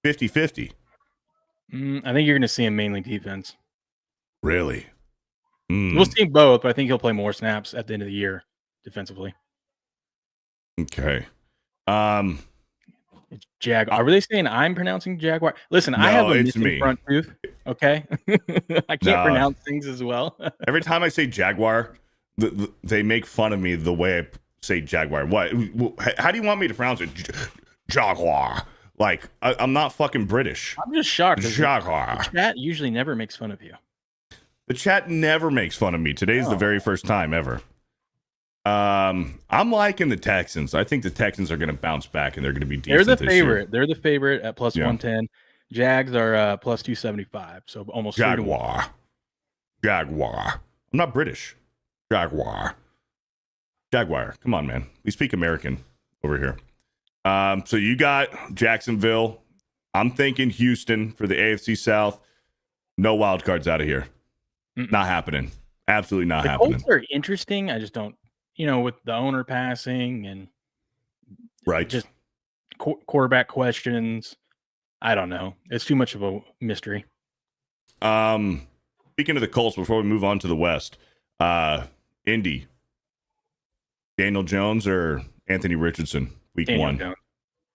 50-50? I think you're going to see him mainly defense. Really? We'll see both, but I think he'll play more snaps at the end of the year defensively. Okay. It's Jaguar. Are they saying I'm pronouncing Jaguar? Listen, No, I have a it's missing me. front tooth. Okay, I can't pronounce things as well. Every time I say Jaguar, they make fun of me the way I say Jaguar. What? How do you want me to pronounce it? Jaguar. Like, I'm not fucking British. I'm just shocked. Jaguar. The chat usually never makes fun of you. The chat never makes fun of me. Today's the very first time ever. I'm liking the Texans. I think the Texans are going to bounce back and they're going to be decent. They're the this favorite. year. They're the favorite at plus 110. Jags are plus 275. So almost Jaguar. Jaguar. I'm not British. Jaguar. Come on, man. We speak American over here. So you got Jacksonville. I'm thinking Houston for the AFC South. No wild cards out of here. Not happening. Absolutely not happening. Colts are interesting. I just don't, with the owner passing and just quarterback questions. I don't know. It's too much of a mystery. Speaking of the Colts, before we move on to the West, Indy, Daniel Jones or Anthony Richardson, week Daniel 1. Jones.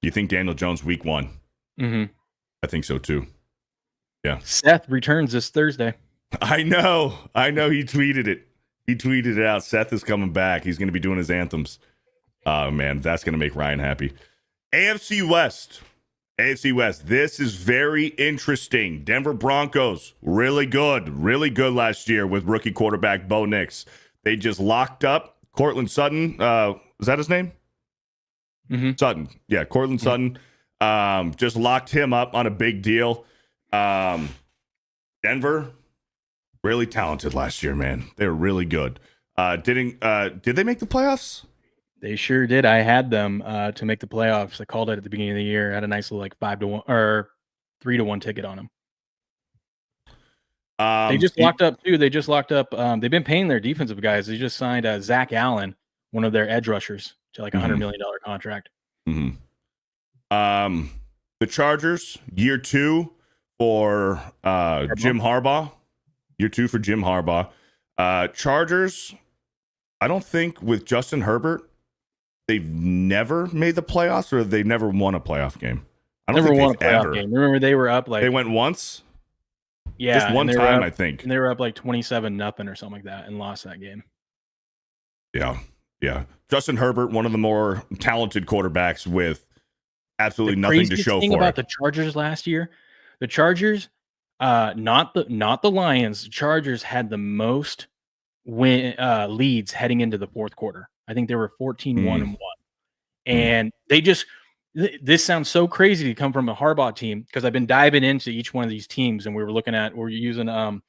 You think Daniel Jones week 1? Mm-hmm. I think so too. Yeah. Seth returns this Thursday. I know. He tweeted it out. Seth is coming back. He's going to be doing his anthems. Oh, man, that's going to make Ryan happy. AFC West. This is very interesting. Denver Broncos, really good last year with rookie quarterback Bo Nix. They just locked up Cortland Sutton. Is that his name? Mm-hmm. Sutton. Yeah, Cortland Sutton. Just locked him up on a big deal. Denver, really talented last year, man. They were really good. Did they make the playoffs? They sure did. I had them to make the playoffs. I called it at the beginning of the year. I had a nice little 5-1 or 3-1 ticket on them. They just locked up too. They've been paying their defensive guys. They just signed Zach Allen, one of their edge rushers, to like $100 million contract. Mm-hmm. The Chargers, year 2 for Jim Harbaugh. Year 2 for Jim Harbaugh. Chargers, I don't think with Justin Herbert, they've never made the playoffs, or they never won a playoff game. I don't think won a they've playoff ever. game. Remember, they were up They went once? Yeah. Just one time, I think. And they were up like 27-0 or something like that and lost that game. Yeah. Justin Herbert, one of the more talented quarterbacks with absolutely nothing to show thing for about it. the Chargers last year, the Chargers, not the Lions, the Chargers had the most leads heading into the fourth quarter. I think they were 14-1-1. And they just, this sounds so crazy to come from a Harbaugh team, because I've been diving into each one of these teams, and we're using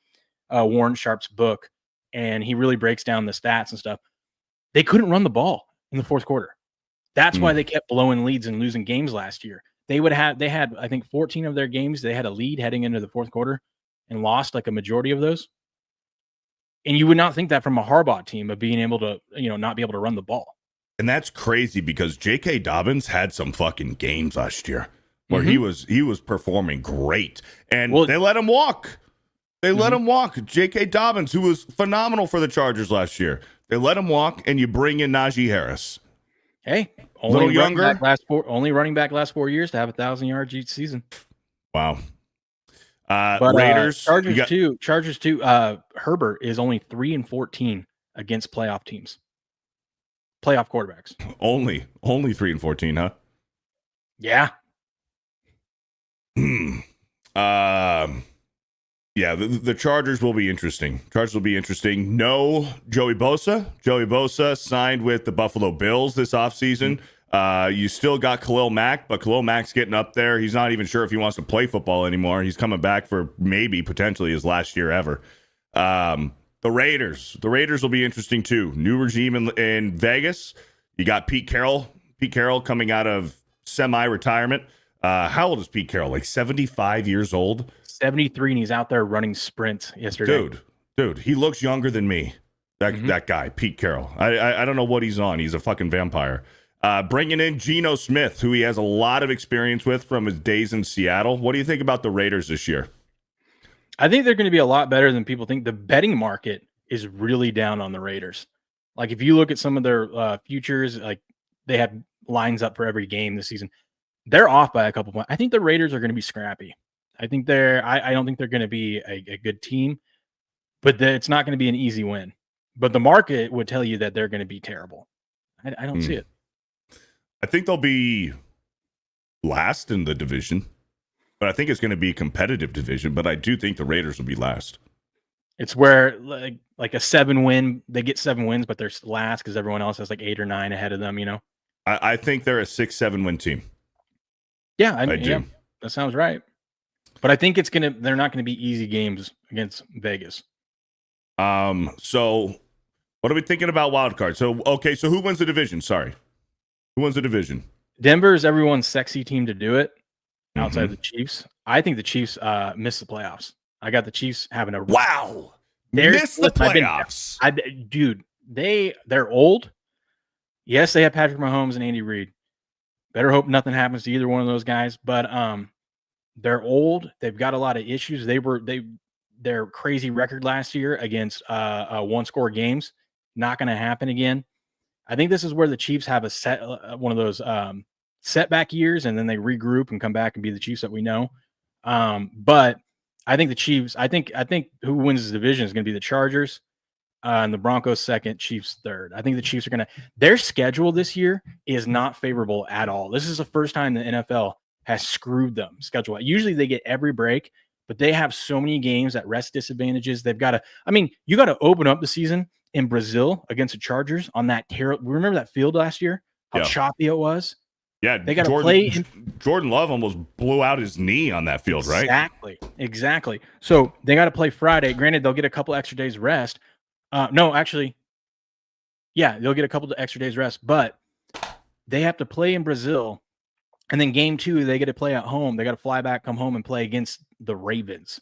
Warren Sharp's book, and he really breaks down the stats and stuff. They couldn't run the ball in the fourth quarter. That's why they kept blowing leads and losing games last year. They had, I think, 14 of their games. They had a lead heading into the fourth quarter and lost like a majority of those. And you would not think that from a Harbaugh team, of being able to, not be able to run the ball. And that's crazy, because J.K. Dobbins had some fucking games last year where he was performing great, and they let him walk. They let him walk. J.K. Dobbins, who was phenomenal for the Chargers last year, they let him walk, and you bring in Najee Harris. Hey, Little younger. Only running back last 4 years to have 1,000 yards each season. Wow. But Raiders. Chargers too. Herbert is only 3-14 against playoff teams. Playoff quarterbacks. Only 3-14, huh? Yeah. Yeah, the Chargers will be interesting. No Joey Bosa. Joey Bosa signed with the Buffalo Bills this offseason. You still got Khalil Mack, but Khalil Mack's getting up there. He's not even sure if he wants to play football anymore. He's coming back for potentially his last year ever. The Raiders will be interesting too. New regime in Vegas. You got Pete Carroll. Pete Carroll coming out of semi-retirement. How old is Pete Carroll? Like 75 years old? 73, and he's out there running sprints yesterday. Dude, he looks younger than me. That guy, Pete Carroll. I don't know what he's on. He's a fucking vampire. Bringing in Geno Smith, who he has a lot of experience with from his days in Seattle. What do you think about the Raiders this year? I think they're going to be a lot better than people think. The betting market is really down on the Raiders. Like if you look at some of their futures, like they have lines up for every game this season. They're off by a couple points. I think the Raiders are going to be scrappy. I don't think they're going to be a good team, but it's not going to be an easy win. But the market would tell you that they're going to be terrible. I don't see it. I think they'll be last in the division, but I think it's going to be a competitive division. But I do think the Raiders will be last. It's where like a 7-win, they get 7 wins, but they're last because everyone else has like 8 or 9 ahead of them. You know, I think they're a 6-7 win team. Yeah, I do. Yeah, that sounds right. But I think they're not gonna be easy games against Vegas. So what are we thinking about wild card? So who wins the division? Sorry. Who wins the division? Denver is everyone's sexy team to do it outside of the Chiefs. I think the Chiefs miss the playoffs. I got the Chiefs having a miss the playoffs. Dude, they're old. Yes, they have Patrick Mahomes and Andy Reid. Better hope nothing happens to either one of those guys, but they're old. They've got a lot of issues. Their crazy record last year against one-score games, not going to happen again. I think this is where the Chiefs have one of those setback years, and then they regroup and come back and be the Chiefs that we know. But I think the Chiefs. I think who wins this division is going to be the Chargers, and the Broncos second, Chiefs third. I think the Chiefs are going to. Their schedule this year is not favorable at all. This is the first time the NFL has screwed them schedule. Usually they get every break, but they have so many games at rest disadvantages. They've got to. I mean, you got to open up the season in Brazil against the Chargers on that terrible. Remember that field last year? How choppy it was. Yeah, they got to play. Jordan Love almost blew out his knee on that field, right? Exactly. So they got to play Friday. Granted, they'll get a couple extra days rest. No, actually, yeah, they'll get a couple of extra days rest, but they have to play in Brazil, and then game 2 they get to play at home. They got to fly back, come home, and play against the Ravens.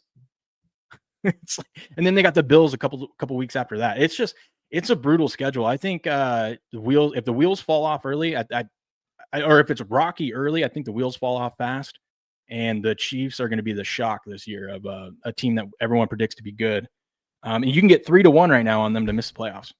And then they got the Bills a couple weeks after that. It's a brutal schedule. I think if the wheels fall off early, or if it's rocky early, I think the wheels fall off fast, and the Chiefs are going to be the shock this year of a team that everyone predicts to be good. And you can get 3-1 right now on them to miss the playoffs.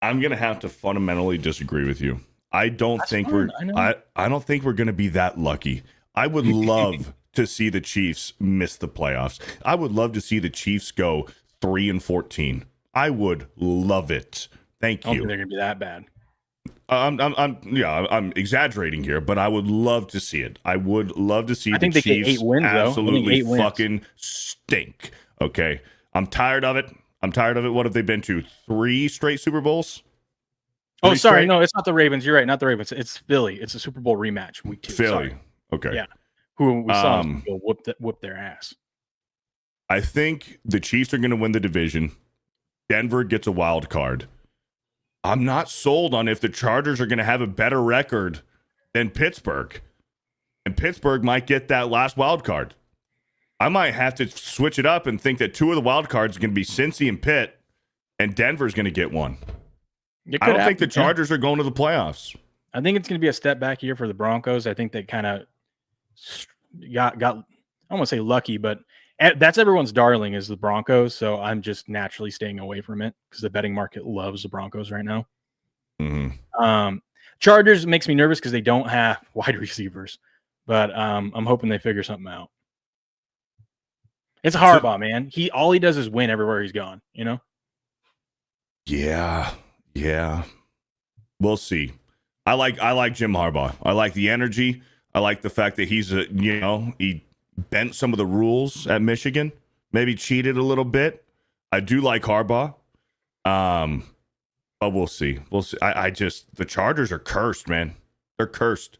I'm going to have to fundamentally disagree with you. I don't think we're going to be that lucky. I would love to see the Chiefs miss the playoffs. I would love to see the Chiefs go 3-14. I would love it. Thank you. I don't think they're going to be that bad. I'm exaggerating here, but I would love to see it. I would love to see the Chiefs get 8 wins, absolutely fucking stink. Okay. I'm tired of it. What have they been to? 3 straight Super Bowls? Oh, sorry. No, it's not the Ravens. You're right. Not the Ravens. It's Philly. It's a Super Bowl rematch. Week 2. Philly. Sorry. Okay. Yeah. Who we saw whoop their ass. I think the Chiefs are going to win the division. Denver gets a wild card. I'm not sold on if the Chargers are going to have a better record than Pittsburgh. And Pittsburgh might get that last wild card. I might have to switch it up and think that 2 of the wild cards are going to be Cincy and Pitt, and Denver's going to get one. I don't think the Chargers are going to the playoffs. I think it's going to be a step back year for the Broncos. I think they kind of got I don't want to say lucky, but that's everyone's darling is the Broncos. So I'm just naturally staying away from it because the betting market loves the Broncos right now. Mm-hmm. Chargers makes me nervous because they don't have wide receivers, but I'm hoping they figure something out. It's Harbaugh, man. All he does is win everywhere he's gone. You know. Yeah. We'll see. I like Jim Harbaugh. I like the energy. I like the fact that he bent some of the rules at Michigan, maybe cheated a little bit. I do like Harbaugh. But we'll see. The Chargers are cursed, man. They're cursed.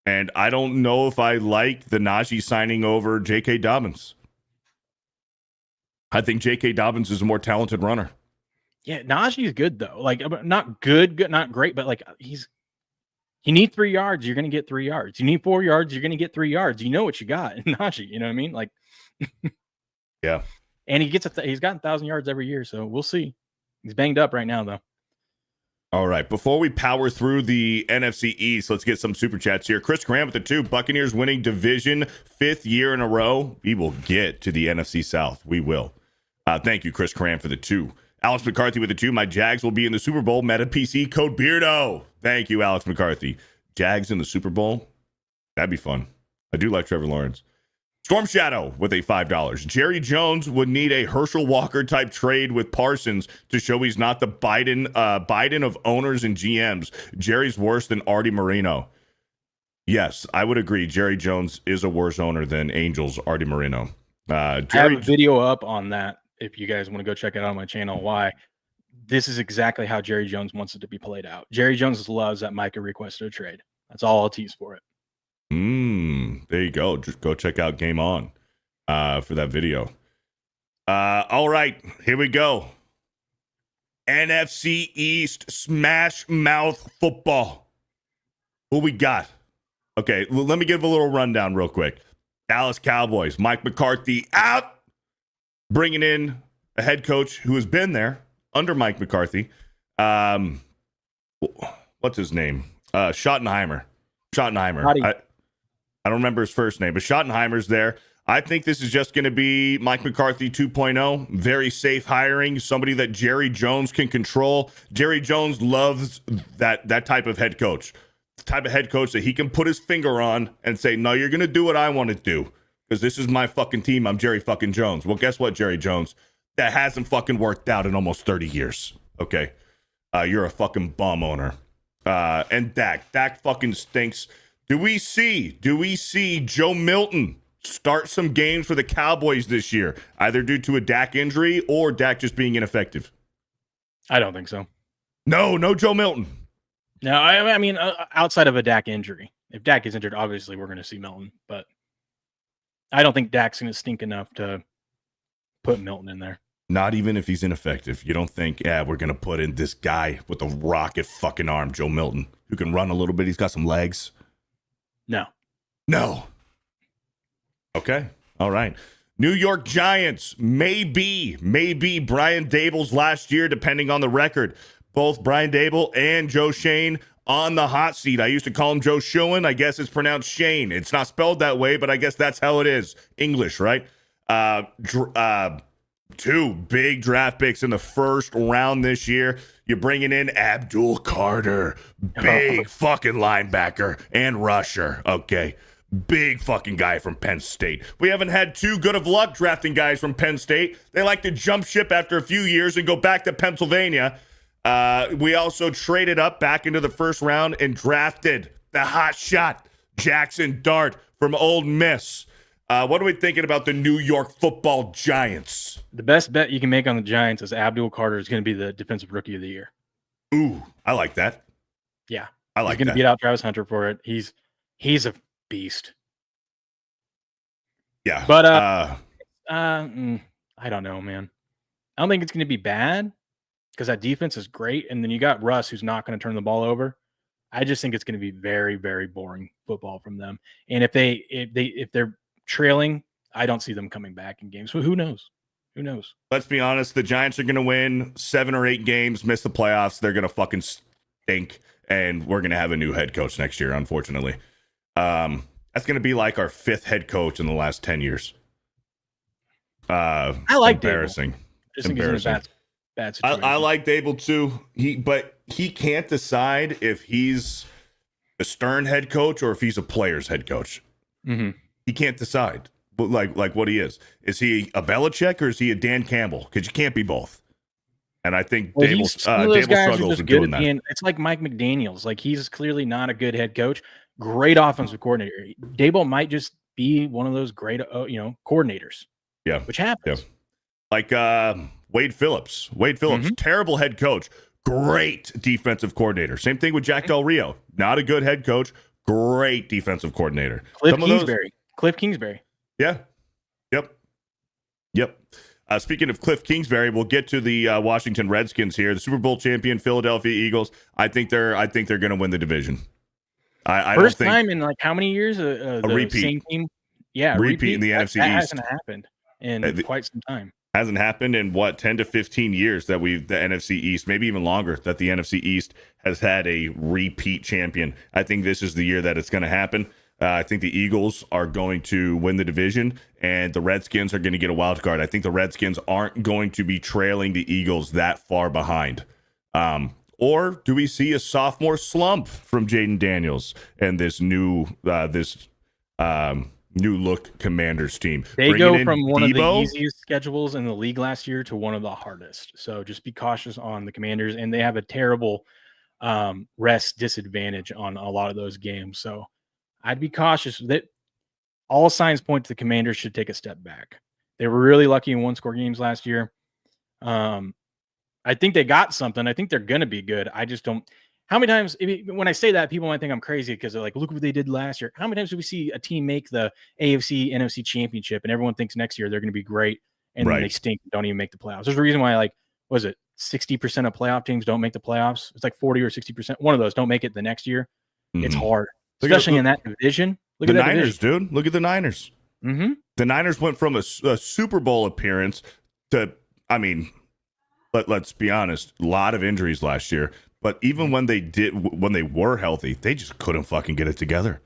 And I don't know if I like the Najee signing over J.K. Dobbins. I think J.K. Dobbins is a more talented runner. Yeah, Najee is good though. Like not good, not great, but like you need 3 yards, you're gonna get 3 yards. You need 4 yards, you're gonna get 3 yards. You know what you got in Najee. You know what I mean? Like, yeah. And he's gotten 1,000 yards every year, so we'll see. He's banged up right now though. All right. Before we power through the NFC East, let's get some super chats here. Chris Graham with the 2. Buccaneers winning division 5th year in a row. We will get to the NFC South. We will. Thank you, Chris Graham, for the 2. Alex McCarthy with the 2. My Jags will be in the Super Bowl. Meta PC code Beardo. Thank you, Alex McCarthy. Jags in the Super Bowl? That'd be fun. I do like Trevor Lawrence. Storm Shadow with a $5. Jerry Jones would need a Herschel Walker type trade with Parsons to show he's not the Biden of owners and GMs. Jerry's worse than Artie Moreno. Yes, I would agree. Jerry Jones is a worse owner than Angels Artie Moreno. I have a video up on that if you guys want to go check it out on my channel. Why? This is exactly how Jerry Jones wants it to be played out. Jerry Jones loves that Micah requested a trade. That's all I'll tease for it. There you go. Just go check out Game On for that video. All right, here we go. NFC East smash mouth football. Who we got? Okay, let me give a little rundown real quick. Dallas Cowboys, Mike McCarthy out. Bringing in a head coach who has been there under Mike McCarthy. What's his name? Schottenheimer. I don't remember his first name, but Schottenheimer's there. I think this is just going to be Mike McCarthy 2.0. Very safe hiring, somebody that Jerry Jones can control. Jerry Jones loves that type of head coach. The type of head coach that he can put his finger on and say, no, you're going to do what I want to do because this is my fucking team. I'm Jerry fucking Jones. Well, guess what, Jerry Jones? That hasn't fucking worked out in almost 30 years. Okay? You're a fucking bum owner. And Dak fucking stinks. Do we see Joe Milton start some games for the Cowboys this year, either due to a Dak injury or Dak just being ineffective? I don't think so. No Joe Milton. No, I mean, outside of a Dak injury. If Dak is injured, obviously we're going to see Milton, but I don't think Dak's going to stink enough to put Milton in there. Not even if he's ineffective. You don't think, we're going to put in this guy with a rocket fucking arm, Joe Milton, who can run a little bit. He's got some legs. No. Okay. All right. New York Giants, maybe Brian Dable's last year, depending on the record. Both Brian Dable and Joe Shane on the hot seat. I used to call him Joe Schoen. I guess it's pronounced Shane. It's not spelled that way, but I guess that's how it is. English, right? 2 big draft picks in the first round this year. You're bringing in Abdul Carter, big fucking linebacker and rusher. Okay. Big fucking guy from Penn State. We haven't had too good of luck drafting guys from Penn State. They like to jump ship after a few years and go back to Pennsylvania. We also traded up back into the first round and drafted the hot shot, Jackson Dart from Ole Miss. What are we thinking about the New York Football Giants? The best bet you can make on the Giants is Abdul Carter is going to be the defensive rookie of the year. Ooh, I like that. Yeah. I like that. He's going to beat out Travis Hunter for it. He's a beast. Yeah. But I don't know, man. I don't think it's going to be bad because that defense is great. And then you got Russ, who's not going to turn the ball over. I just think it's going to be very, very boring football from them. And if they're trailing, I don't see them coming back in games. So who knows? Who knows? Let's be honest. The Giants are going to win 7 or 8 games, miss the playoffs. They're going to fucking stink. And we're going to have a new head coach next year, unfortunately. That's going to be like our 5th head coach in the last 10 years. I like embarrassing. Dable. I just think he's in a bad situation. I like Dable too. But he can't decide if he's a Stern head coach or if he's a player's head coach. Mm-hmm. He can't decide. But like what he is. Is he a Belichick or is he a Dan Campbell? Because you can't be both. And I think Dable struggles with doing that. It's like Mike McDaniels. Like, he's clearly not a good head coach. Great offensive coordinator. Dable might just be one of those great, coordinators. Yeah, which happens. Yeah. Like Wade Phillips. Terrible head coach. Great defensive coordinator. Same thing with Jack Del Rio. Not a good head coach. Great defensive coordinator. Cliff Kingsbury. Yeah. Yep. Speaking of Cliff Kingsbury, we'll get to the Washington Redskins here. The Super Bowl champion Philadelphia Eagles. I think they're going to win the division. I First don't think time in like how many years? The repeat. Same team. Yeah, repeat in the NFC East. That hasn't happened in quite some time. Hasn't happened in 10 to 15 years that the NFC East, maybe even longer, that the NFC East has had a repeat champion. I think this is the year that it's going to happen. I think the Eagles are going to win the division, and the Redskins are going to get a wild card. I think the Redskins aren't going to be trailing the Eagles that far behind. Or do we see a sophomore slump from Jaden Daniels and this new look Commanders team? They go from one of the easiest schedules in the league last year to one of the hardest. So just be cautious on the Commanders, and they have a terrible rest disadvantage on a lot of those games. So I'd be cautious. That all signs point to the Commanders should take a step back. They were really lucky in one-score games last year. I think they got something. I think they're going to be good. I just don't. How many times, when I say that, people might think I'm crazy because they're like, look what they did last year. How many times do we see a team make the AFC, NFC championship and everyone thinks next year they're going to be great and then they stink and don't even make the playoffs? There's a reason why, 60% of playoff teams don't make the playoffs. It's like 40 or 60%. One of those don't make it the next year. Mm-hmm. It's hard, especially in that division. Look at the Niners, dude. Look at the Niners. Mm-hmm. The Niners went from a Super Bowl appearance to, let's be honest, a lot of injuries last year. But even when they were healthy, they just couldn't fucking get it together.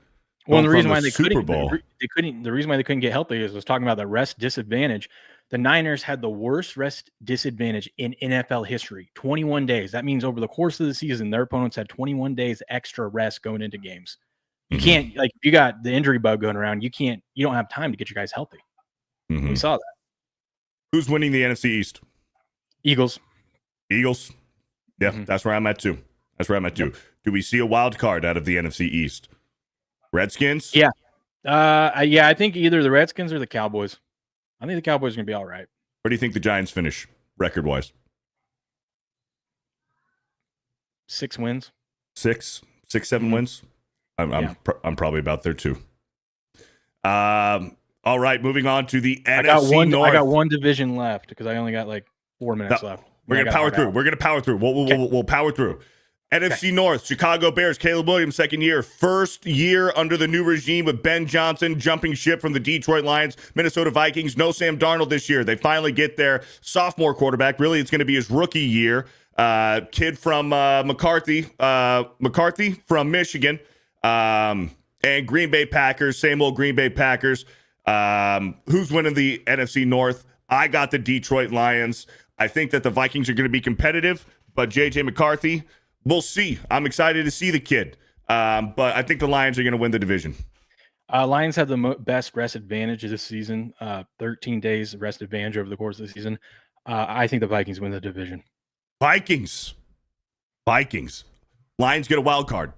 Well, the reason why they couldn't, the reason why they couldn't get healthy is I was talking about the rest disadvantage. The Niners had the worst rest disadvantage in NFL history. 21 days. That means over the course of the season, their opponents had 21 days extra rest going into games. You can't, if you got the injury bug going around, you don't have time to get your guys healthy. Mm-hmm. We saw that. Who's winning the NFC East? Eagles. Yeah, that's where I'm at too. Yep. Do we see a wild card out of the NFC East? Redskins? Yeah. I think either the Redskins or the Cowboys. I think the Cowboys are going to be all right. Where do you think the Giants finish record-wise? 6 wins. 7 wins? I'm probably about there too. All right, moving on to the NFC North. I got one division left because I only got 4 minutes left. We're gonna power through. We'll power through. NFC North, Chicago Bears, Caleb Williams, second year. First year under the new regime with Ben Johnson jumping ship from the Detroit Lions. Minnesota Vikings, no Sam Darnold this year. They finally get their sophomore quarterback. Really, it's going to be his rookie year. Kid from McCarthy from Michigan. And Green Bay Packers, same old Green Bay Packers. Who's winning the NFC North? I got the Detroit Lions. I think that the Vikings are going to be competitive, but J.J. McCarthy, we'll see. I'm excited to see the kid, but I think the Lions are going to win the division. Lions have the best rest advantage this season, 13 days rest advantage over the course of the season. I think the Vikings win the division. Vikings. Lions get a wild card.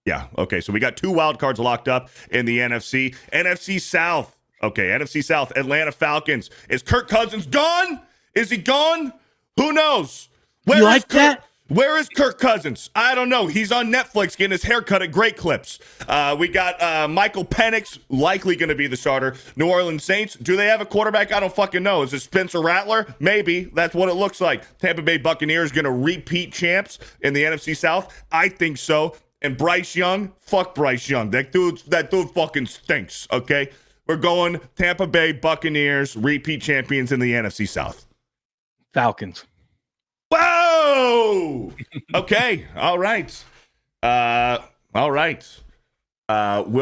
Yeah. Okay, so we got 2 wild cards locked up in the NFC. NFC South. Okay, NFC South, Atlanta Falcons. Is Kirk Cousins gone? Is he gone? Who knows? Where is Kirk Cousins? I don't know. He's on Netflix getting his hair cut at Great Clips. We got Michael Penix, likely going to be the starter. New Orleans Saints, do they have a quarterback? I don't fucking know. Is it Spencer Rattler? Maybe. That's what it looks like. Tampa Bay Buccaneers going to repeat champs in the NFC South? I think so. And Bryce Young? Fuck Bryce Young. That dude fucking stinks, okay? We're going Tampa Bay Buccaneers, repeat champions in the NFC South. Falcons. Whoa! Okay. All right. Will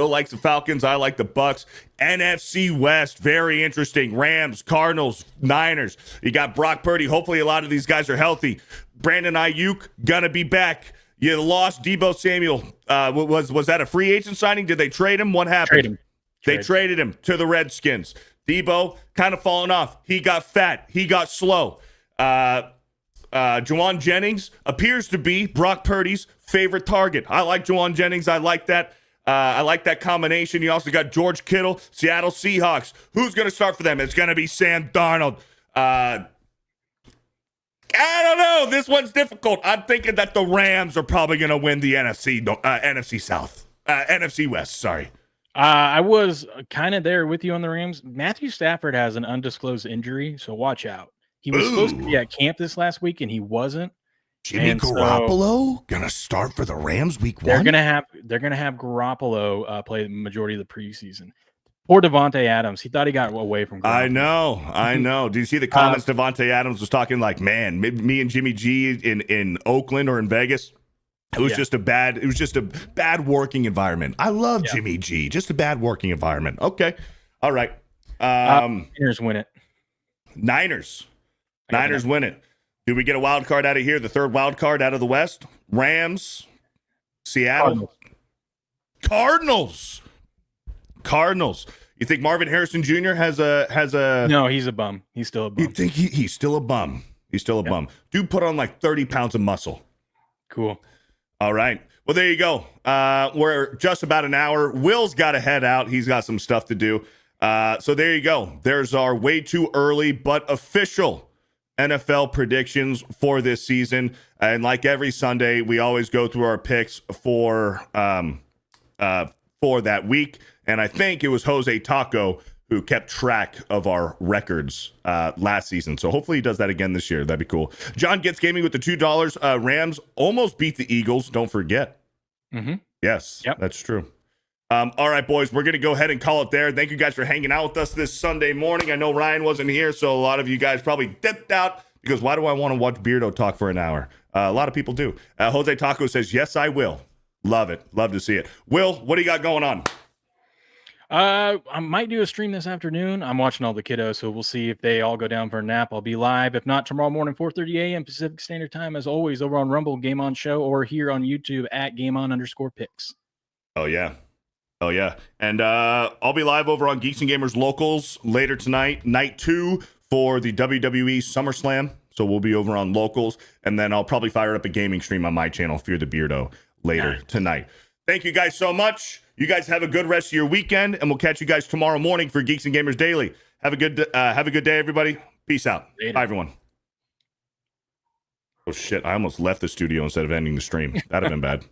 likes the Falcons. I like the Bucks. NFC West, very interesting. Rams, Cardinals, Niners. You got Brock Purdy. Hopefully a lot of these guys are healthy. Brandon Ayuk, gonna be back. You lost Deebo Samuel. Was that a free agent signing? Did they trade him? What happened? Trade him. They traded him to the Redskins. Deebo kind of falling off. He got fat. He got slow. Juwan Jennings appears to be Brock Purdy's favorite target. I like Juwan Jennings. I like that. I like that combination. You also got George Kittle, Seattle Seahawks. Who's going to start for them? It's going to be Sam Darnold. I don't know. This one's difficult. I'm thinking that the Rams are probably going to win the NFC South. NFC West, sorry. I was kind of there with you on the Rams. Matthew Stafford has an undisclosed injury, so watch out. He was supposed to be at camp this last week, and he wasn't. Jimmy Garoppolo gonna start for the Rams week 1. They're gonna have Garoppolo play the majority of the preseason. Poor Devontae Adams. He thought he got away from Garoppolo. I know. Do you see the comments Devontae Adams was talking like, man, me and Jimmy G in Oakland or in Vegas? It was just a bad working environment. I love Jimmy G. Just a bad working environment. Okay. All right. Niners win it. Niners win it. Do we get a wild card out of here? The third wild card out of the West? Rams, Seattle, Cardinals. You think Marvin Harrison Jr. has a? No, he's a bum. He's still a bum. You think he's still a bum? He's still a bum. Dude put on like 30 pounds of muscle. Cool. All right. Well, there you go. We're just about an hour. Will's got to head out. He's got some stuff to do. So there you go. There's our way too early but official NFL predictions for this season. And like every Sunday, we always go through our picks for that week. And I think it was Jose Taco who kept track of our records last season. So hopefully he does that again this year. That'd be cool. John Gets Gaming with the $2. Rams almost beat the Eagles. Don't forget. Mm-hmm. Yes, that's true. All right, boys, we're going to go ahead and call it there. Thank you guys for hanging out with us this Sunday morning. I know Ryan wasn't here, so a lot of you guys probably dipped out because why do I want to watch Beardo talk for an hour? A lot of people do. Jose Taco says, yes, I will. Love it. Love to see it. Will, what do you got going on? I might do a stream this afternoon. I'm watching all the kiddos, so we'll see if they all go down for a nap. I'll be live. If not, tomorrow morning, 4:30 a.m. Pacific Standard Time, as always, over on Rumble, Game On Show, or here on YouTube at GameOn_picks. Oh, yeah. And I'll be live over on Geeks and Gamers Locals later tonight, night 2 for the WWE SummerSlam. So we'll be over on Locals, and then I'll probably fire up a gaming stream on my channel, Fear the Beardo, later tonight. Thank you guys so much. You guys have a good rest of your weekend, and we'll catch you guys tomorrow morning for Geeks and Gamers Daily. Have a good day, everybody. Peace out. Later. Bye, everyone. Oh, shit. I almost left the studio instead of ending the stream. That'd have been bad.